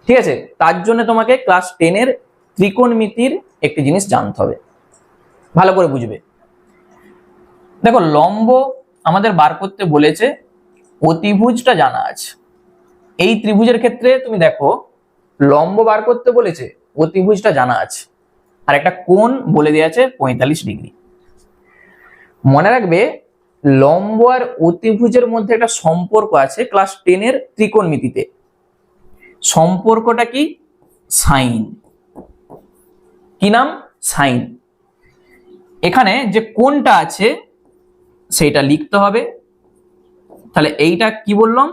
ঠিক আছে, তার জন্য তোমাকে ক্লাস 10 এর ত্রিকোণমিতির একটি জিনিস জানতে হবে, ভালো করে বুঝবে। দেখো লম্ব আমাদের বার করতে বলেছে, অতিভুজটা জানা আছে। এই ত্রিভুজের ক্ষেত্রে তুমি দেখো লম্ব বার করতে বলেছে, অতিভুজটা জানা আছে, আর একটা কোণ বলে দেওয়া আছে 45 ডিগ্রি। মনে রাখবে লম্ব আর অতিভুজের মধ্যে একটা সম্পর্ক আছে ক্লাস 10 এর ত্রিকোণমিতিতে। সম্পর্কটা কি, সাইন। কি নাম, সাইন। এখানে যে কোণটা আছে সেটা লিখতে হবে। তাহলে এইটা কি বললাম,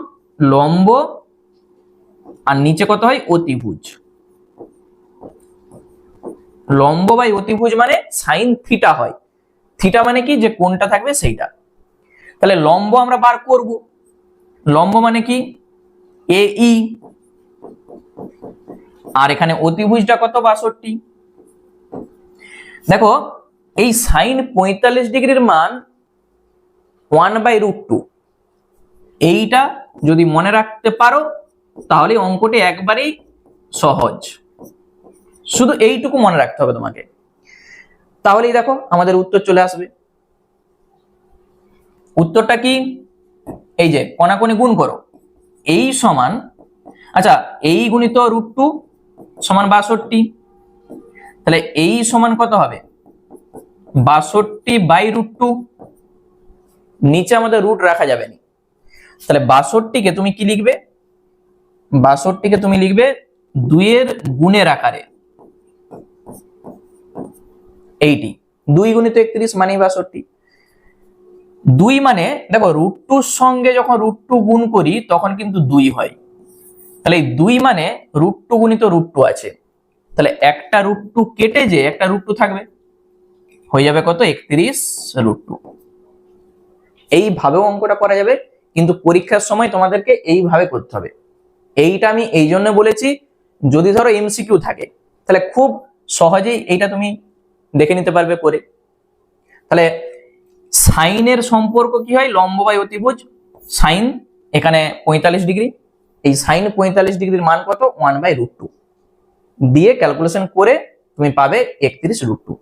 লম্ব, আর নিচে কত হয়, অতিভুজ। লম্ব বাই অতিভুজ মানে সাইন থিটা হয়। থিটা মানে কি, যে কোণটা থাকবে সেইটা। তাহলে লম্ব আমরা বার করব, লম্ব মানে কি এই, আর এখানে অতিভুজটা কত, 62। দেখো এই সাইন 45 ডিগ্রির মান 1/√2, এইটা যদি মনে রাখতে পারো তাহলে অঙ্কটি একবারেই সহজ। শুধু এইটুকু মনে রাখতে হবে তোমাকে, তাহলেই দেখো আমাদের উত্তর চলে আসবে। উত্তরটা কি, এই যে কোণাকুণি গুণ করো, এই সমান, আচ্ছা এই গুণিত √2 সমান 62, তাহলে এই সমান কত হবে, 62/√2। নিচে আমাদের রুট রাখা যাবে না, তাহলে 62 কে তুমি কি লিখবে, 62 কে তুমি লিখবে 2 এর গুণের আকারে, 80। 2 গুণিত 31 মানে 62। 2 মানে দেখো √2 সঙ্গে যখন √2 গুণ করি তখন কিন্তু 2 হয়, তাহলে এই 2 মানে √2 গুণিত √2 আছে, তাহলে একটা √2 কেটে যে একটা √2 থাকবে, হয়ে যাবে কত, 31√2। এইভাবেও অঙ্কটা করা যাবে, কিন্তু পরীক্ষার সময় তোমাদেরকে এইভাবে করতে হবে। এইটা আমি এই জন্য বলেছি, যদি ধরো এমসিকিউ থাকে তাহলে খুব সহজেই এইটা তুমি দেখে নিতে পারবে করে। তাহলে সাইনের সম্পর্ক কি হয়, লম্ব বাই অতিভুজ, সাইন এখানে 45 ডিগ্রি, এই সাইন 45 ডিগ্রির মান কত 1/√2 দিয়ে ক্যালকুলেশন করে তুমি পাবে 31√2।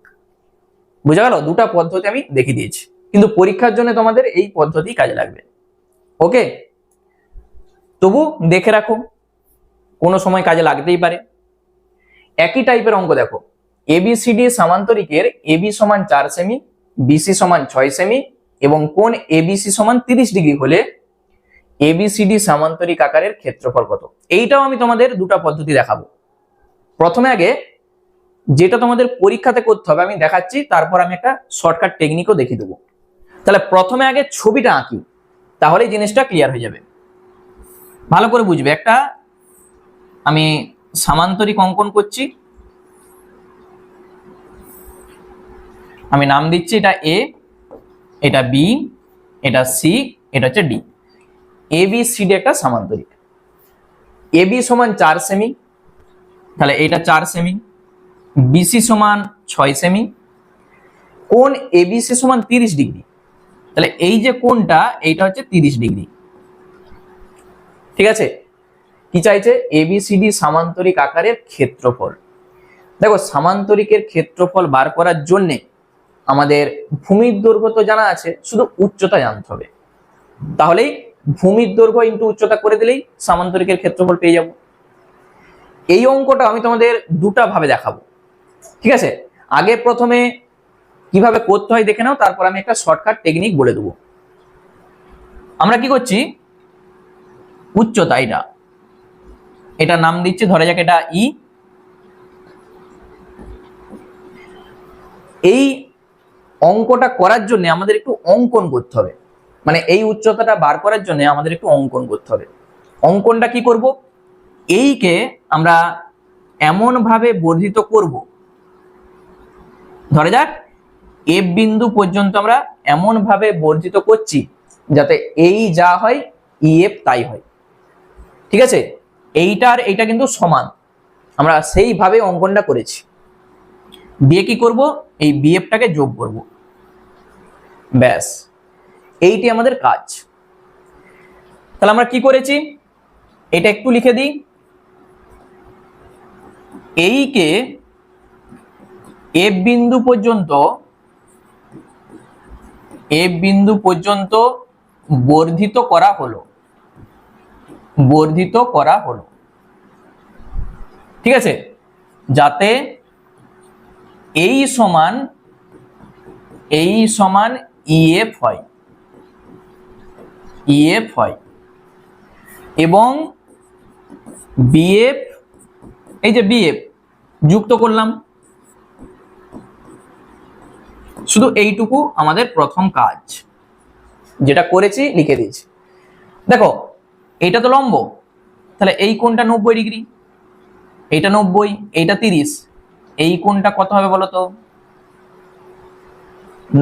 বুঝা গেল? দুটা পদ্ধতি আমি দেখিয়ে দিয়েছি, কিন্তু পরীক্ষার জন্য তোমাদের এই পদ্ধতি কাজে লাগবে। ওকে, তবু দেখে রাখো, কোনো সময় কাজে লাগতেই পারে। একই টাইপের অঙ্ক দেখো, এবিসিডি সামান্তরিকের এবি সমান 4 সেমি, বিসি সমান 6 সেমি এবং কোণ এবিসি সমান 30 ডিগ্রি হলে এবিসিডি সামান্তরিক আকারের ক্ষেত্রফল কত। এইটাও আমি তোমাদের দুটা পদ্ধতি দেখাবো। প্রথমে আগে যেটা তোমাদের পরীক্ষাতে করতে হবে আমি দেখাচ্ছি, তারপর আমি একটা শর্টকাট টেকনিকও দেখিয়ে দেবো। তাহলে প্রথমে আগে ছবিটা আঁকি, তাহলে জিনিসটা ক্লিয়ার হয়ে যাবে, ভালো করে বুঝবে। একটা আমি সামান্তরিক অঙ্কন করছি, আমি নাম দিচ্ছি এটা এ, এটা বি, এটা সি, এটা হচ্ছে D. A B C D একটা সামান্তরিক। এ বি সমান 4 সেমি, তাহলে এটা 4 সেমি, বিসি সমান 6 সেমি, কোণ এবিসি সমান 30 ডিগ্রি, তাহলে এই যে কোণটা এইটা হচ্ছে 30 ডিগ্রি। ঠিক আছে, কি চাইছে? এবিসিডি সামান্তরিক আকারের ক্ষেত্রফল। দেখো, সামান্তরিকের ক্ষেত্রফল বার করার জন্য আমাদের ভূমির দৈর্ঘ্য তো জানা আছে, শুধু উচ্চতা জানতে হবে। তাহলেই ভূমির দৈর্ঘ্য ইনটু উচ্চতা করে দিলেই সামান্তরিকের ক্ষেত্রফল পেয়ে যাব। এই অঙ্কটা আমি তোমাদের দুটা ভাবে দেখাবো। ঠিক আছে, আগে প্রথমে কিভাবে করতে হয় দেখে নাও, তারপর আমি একটা শর্টকাট টেকনিক বলে দেবো। আমরা কি করছি, উচ্চতা এটা নাম দিচ্ছি, ধরে যাক এটা ই। এই অঙ্কটা করার জন্য আমাদের একটু অঙ্কন করতে হবে, মানে এই উচ্চতাটা বার করার জন্য আমাদের একটু অঙ্কন করতে হবে। অঙ্কনটা কি করব, এইকে আমরা এমন ভাবে বর্ধিত করব, ধরে যাক এফ বিন্দু পর্যন্ত আমরা এমন ভাবে বর্ধিত করছি যাতে এই যা হয় ইএফ তাই হয়। ঠিক আছে, এইটা আর এইটা কিন্তু সমান, আমরা সেইভাবে অঙ্কনটা করেছি। দিয়ে কি করব, এই বিএফটাকে যোগ করব, ব্যাস এইটি আমাদের কাজ। তাহলে আমরা কি করেছি, এটা একটু লিখে দিই। এইকে এফ বিন্দু পর্যন্ত বর্ধিত করা হলো, ঠিক আছে, যাতে এই সমান ইএফ হয় এবং বিএফ, এই যে বিএফ যুক্ত করলাম। শুধু এইটুকু আমাদের প্রথম কাজ, যেটা করেছি লিখে দিয়েছি। দেখো, এইটা তো লম্ব, তাহলে এই কোণটা 90 ডিগ্রি, এইটা 90, এইটা 30, এই কোণটা কত হবে বলো তো?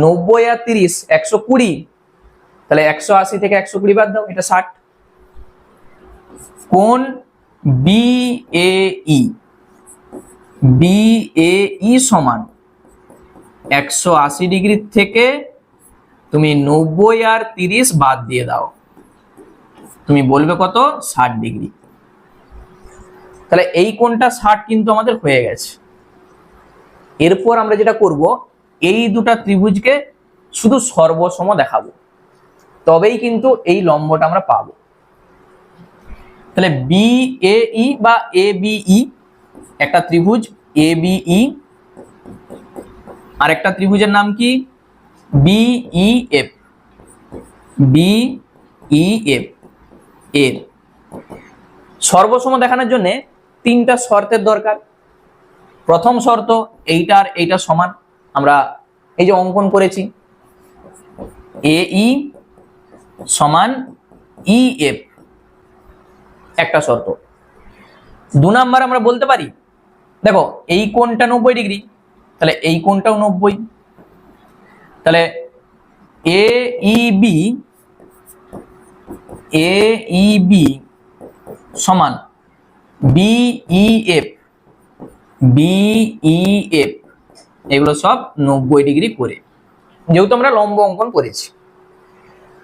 90 আর 30 120, তাহলে 180 থেকে 120 বাদ দাও, এটা 60। কোণ বিএই সমান 180 ডিগ্রি থেকে তুমি 90 আর 30 বাদ দিয়ে দাও, তুমি বলবে কত? 60 ডিগ্রি। তাহলে এই কোণটা 60 কিন্তু আমাদের হয়ে গেছে। এরপর আমরা যেটা করব, এই দুটা ত্রিভুজকে শুধু সর্বসম দেখাবো, তবেই কিন্তু এই লম্বটা আমরা পাবো। তাহলে বিএই বা এবিই একটা ত্রিভুজ, এবিই, আর একটা ত্রিভুজের নাম কি? বিইএফ। এর সর্বসম দেখানোর জন্য তিনটা শর্তের দরকার। প্রথম শর্ত, এইটার এইটা সমান, আমরা এই যে অঙ্কন করেছি এই সমান ইএফ, একটা শর্ত। 2 নাম্বার আমরা বলতে পারি, দেখো এই কোণটা 90 ডিগ্রি, তাহলে এই কোণটাও 90, তাহলে এইবি সমান বিইএফ, এগুলো সব 90 ডিগ্রি করে, যেহেতু আমরা লম্ব অঙ্কন করেছি।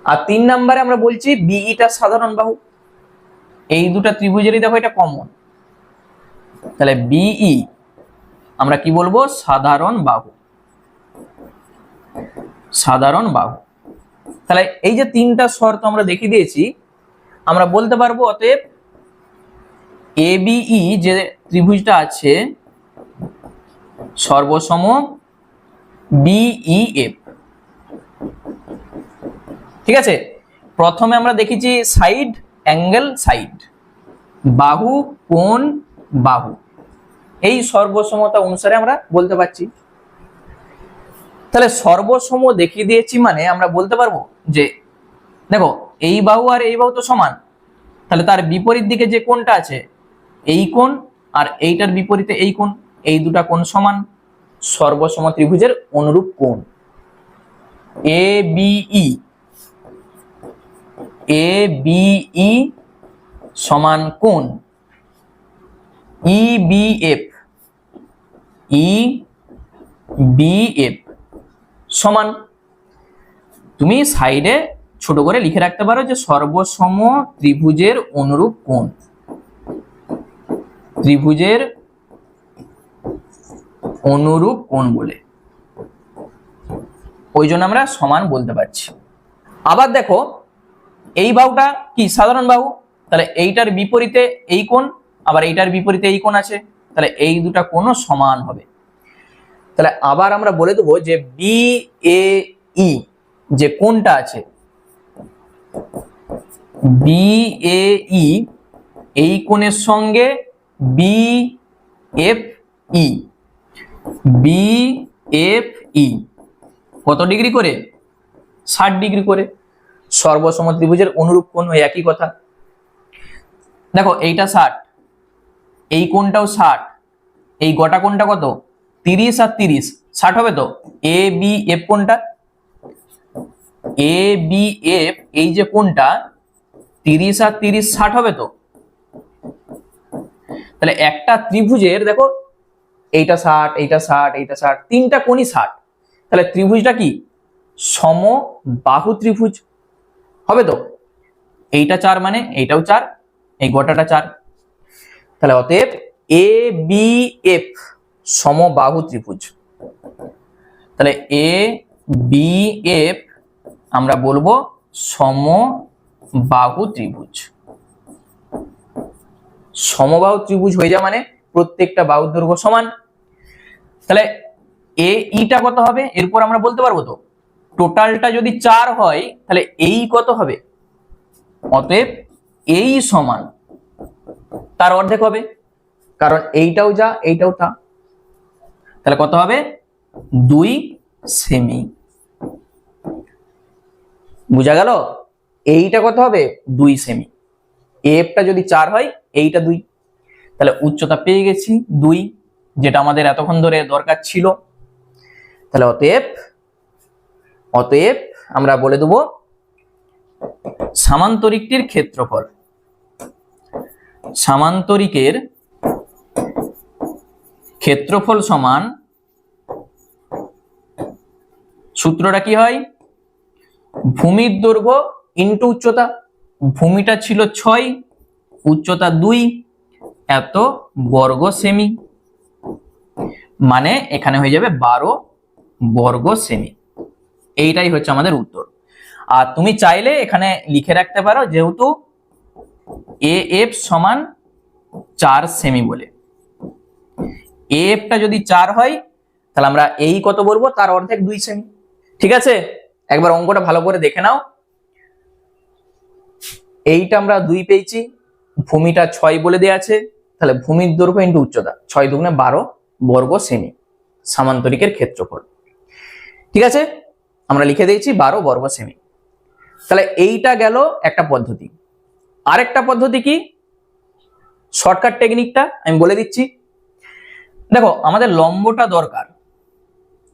আর 3 নম্বরে আমরা বলছি বিইটা সাধারণ বাহু, এই দুটো ত্রিভুজেরই দেখো এটা কমন, তাহলে বিই আমরা কি বলবো, সাধারণ বাহু। সাধারণ বাহু। তাহলে এই যে তিনটা শর্ত আমরা দেখিয়ে দিয়েছি, আমরা বলতে পারবো অতএব এবিই যে ত্রিভুজটা আছে সর্বসম বিইএফ। ঠিক আছে, প্রথমে আমরা দেখেছি সাইড অ্যাঙ্গেল সাইড, বাহু কোণ বাহু, এই সর্বসমতা অনুসারে আমরা বলতে পারছি। তাহলে সর্বসম দেখিয়ে দিয়েছি মানে আমরা বলতে পারবো যে দেখো এই বাহু আর এই বাহু তো সমান, তাহলে তার বিপরীত দিকে যে কোণটা আছে এই কোণ আর এইটার বিপরীতে এই কোণ, এই দুটা কোণ সমান, সর্বসম ত্রিভুজের অনুরূপ কোণ। এ বিই সমান কোণ ইবিএফ সমান, তুমি সাইডে ছোট করে লিখে রাখতে পারো যে সর্বসম ত্রিভুজের অনুরূপ কোণ, ত্রিভুজের অনুরূপ কোণ বলে, ওই জন্য আমরা সমান বলতে পারছি। আবার দেখো এই বাহুটা কি সাধারণ বাহু, তাহলে এইটার বিপরীতে এই কোণ, আবার এইটার বিপরীতে এই কোণ আছে, তাহলে এই দুটা কোণও সমান হবে। তাহলে আবার আমরা বলে দেবো যে বিএই যে কোণটা আছে, বিএই এই কোণের সঙ্গে বিএফই কত ডিগ্রি করে, 60 ডিগ্রি করে, সর্বসম ত্রিভুজের অনুরূপ কোণ, ওই একই কথা। দেখো এইটা 60, এই কোণটাও 60, এই গোটা কোণটা কত 30 আর 30, 60 হবে তো। এ বি এফ কোণটা, এ বি এফ এই যে কোণটা 30 আর 30 60 হবে তো। তাহলে একটা ত্রিভুজের দেখো এইটা 60, এইটা 60, এইটা 60, তিনটা কোণই 60, তাহলে ত্রিভুজটা কি সমবাহু ত্রিভুজ হবে তো। এইটা 4 মানে এইটাও 4, এই গোটাটা 4, তাহলে অতএব এ বি এফ সমবাহু ত্রিভুজ। তাহলে এ বি এফ আমরা বলবো সমবাহু ত্রিভুজ। সমবাহু ত্রিভুজ হয়ে যায় মানে প্রত্যেকটা বাহুর দৈর্ঘ্য সমান। তাহলে এ ইটা কত হবে এরপর আমরা বলতে পারবো তো, টোটালটা যদি 4 হয় তাহলে এই কত হবে, অতএব এই সমান তার অর্ধেক হবে, কারণ এইটাও যা এইটাও তা, তাহলে কত হবে 2 সেমি। বুঝা গেল, এইটা কত হবে 2 সেমি, এফটা যদি 4 হয় এইটা 2, তাহলে উচ্চতা পেয়ে গেছি 2, যেটা আমাদের এতক্ষণ ধরে দরকার ছিল। তাহলে অতএব আমরা বলে দেব সামান্তরিকটির ক্ষেত্রফল, সামান্তরিকের ক্ষেত্রফল সমান, সূত্রটা কি হয়, ভূমির দৈর্ঘ্য ইনটু উচ্চতা, ভূমিটা ছিল 6, উচ্চতা 2, এত বর্গ সেমি, মানে এখানে হয়ে যাবে 12 বর্গ সেমি। এইটাই হচ্ছে আমাদের উত্তর। আর তুমি চাইলে এখানে লিখে রাখতে পারো যেহেতু এএফ সমান 4 সেমি বলে, এএফটা যদি 4 হয় তাহলে আমরা এই কত বলবো তার অর্ধেক 2 সেমি। ঠিক আছে, একবার অঙ্কটা ভালো করে দেখে নাও। এইটা আমরা 2 পেয়েছি, ভূমিটা 6 বলে দেয়া আছে, তাহলে ভূমির দৈর্ঘ্য ইনটু উচ্চতা 6 দুগুণে 12 বর্গ সেমি, সামান্তরিকের ক্ষেত্রফল। ঠিক আছে, আমরা লিখে দিয়েছি 12 বর্গ সেমি। তাহলে এইটা গেল একটা পদ্ধতি। আরেকটা পদ্ধতি কি, শর্টকাট টেকনিকটা আমি বলে দিচ্ছি। দেখো আমাদের লম্বটা দরকার,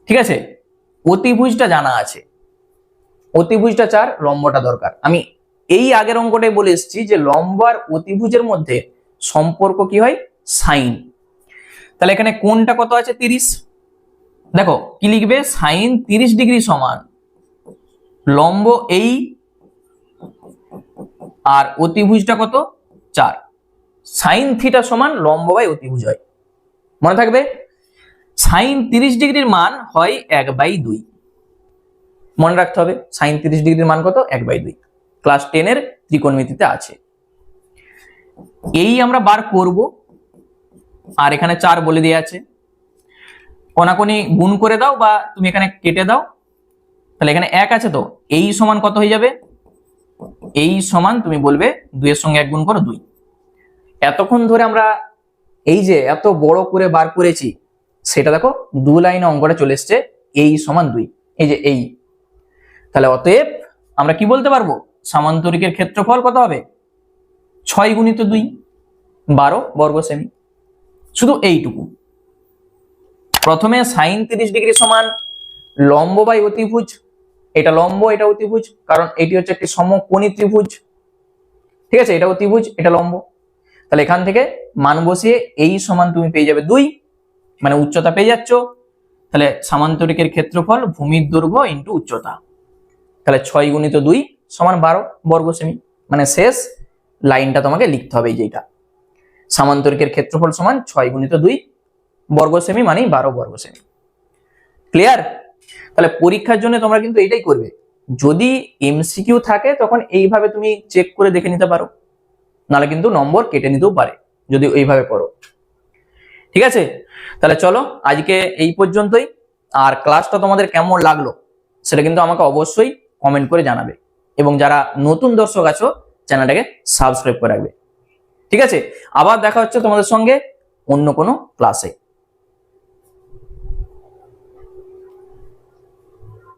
ঠিক আছে, অতিভুজটা জানা আছে, অতিভুজটা 4, লম্বটা দরকার। আমি এই আগের অঙ্কটাই বলে এসেছি যে লম্ব আর অতিভুজের মধ্যে সম্পর্ক কি হয়, সাইন। তাহলে এখানে কোণটা কত আছে 30, দেখো কি লিখবে, সাইন 30 ডিগ্রি সমান লম্ব এই আর অতিভুজটা কত 4। সাইন থিটা সমান লম্ব বাই অতিভুজ হয়। মনে থাকবে সাইন 30 ডিগ্রির মান হয় 1/2। মনে রাখতে হবে সাইন 30 ডিগ্রির মান কত? 1/2। ক্লাস 10 এর ত্রিকোণমিতিতে আছে। এই আমরা বার করব, আর এখানে 4 বলে দেওয়া আছে। কোনাকুনি গুণ করে দাও বা তুমি এখানে কেটে দাও, তাহলে এখানে 1 আছে, তো এই সমান কত হয়ে যাবে? এই সমান তুমি বলবে 2 এর সঙ্গে 1 গুণ করো 2। এতক্ষণ ধরে আমরা এই যে এত বড় করে বার করেছি, সেটা দেখো 2 লাইনে অঙ্কটা চলে এসছে, এই সমান 2। এই যে এই, তাহলে অতএব আমরা কি বলতে পারবো? সামান্তরিকের ক্ষেত্রফল কত হবে? 6 গুণিত 2, 12 বর্গ সেমি। শুধু এইটুকু। প্রথমে সাইন 30 ডিগ্রি সমান লম্ব বাই অতিভুজ। এটা লম্ব, এটা অতিভুজ, কারণ এটি হচ্ছে একটি সমকোণী ত্রিভুজ। ঠিক আছে, এটা অতিভুজ, এটা লম্ব। তাহলে এখান থেকে মান বসিয়ে এই সমান তুমি পেয়ে যাবে 2, মানে উচ্চতা পেয়ে যাচ্ছ। তাহলে সামান্তরিকের ক্ষেত্রফল ভূমির দৈর্ঘ্য ইন্টু উচ্চতা। তাহলে 6 গুণিত 2 সমান 12 বর্গ সেমি। মানে শেষ লাইনটা তোমাকে লিখতে হবে, যেটা সামান্তরিকের ক্ষেত্রফল সমান 6 গুণিত 2 বর্গ সেমি, মানে 12 বর্গ সেমি। ক্লিয়ার? তাহলে পরীক্ষার জন্য তোমরা কিন্তু এইটাই করবে। যদি এমসিকিউ থাকে তখন এইভাবে তুমি চেক করে দেখে নিতে পারো, নাহলে কিন্তু নম্বর কেটে নিতেও পারে যদি এইভাবে করো। ঠিক আছে, তাহলে চলো আজকে এই পর্যন্তই। আর ক্লাসটা তোমাদের কেমন লাগলো সেটা কিন্তু আমাকে অবশ্যই কমেন্ট করে জানাবে, এবং যারা নতুন দর্শক আছো চ্যানেলটাকে সাবস্ক্রাইব করে রাখবে। ঠিক আছে, আবার দেখা হচ্ছে তোমাদের সঙ্গে অন্য কোনো ক্লাসে।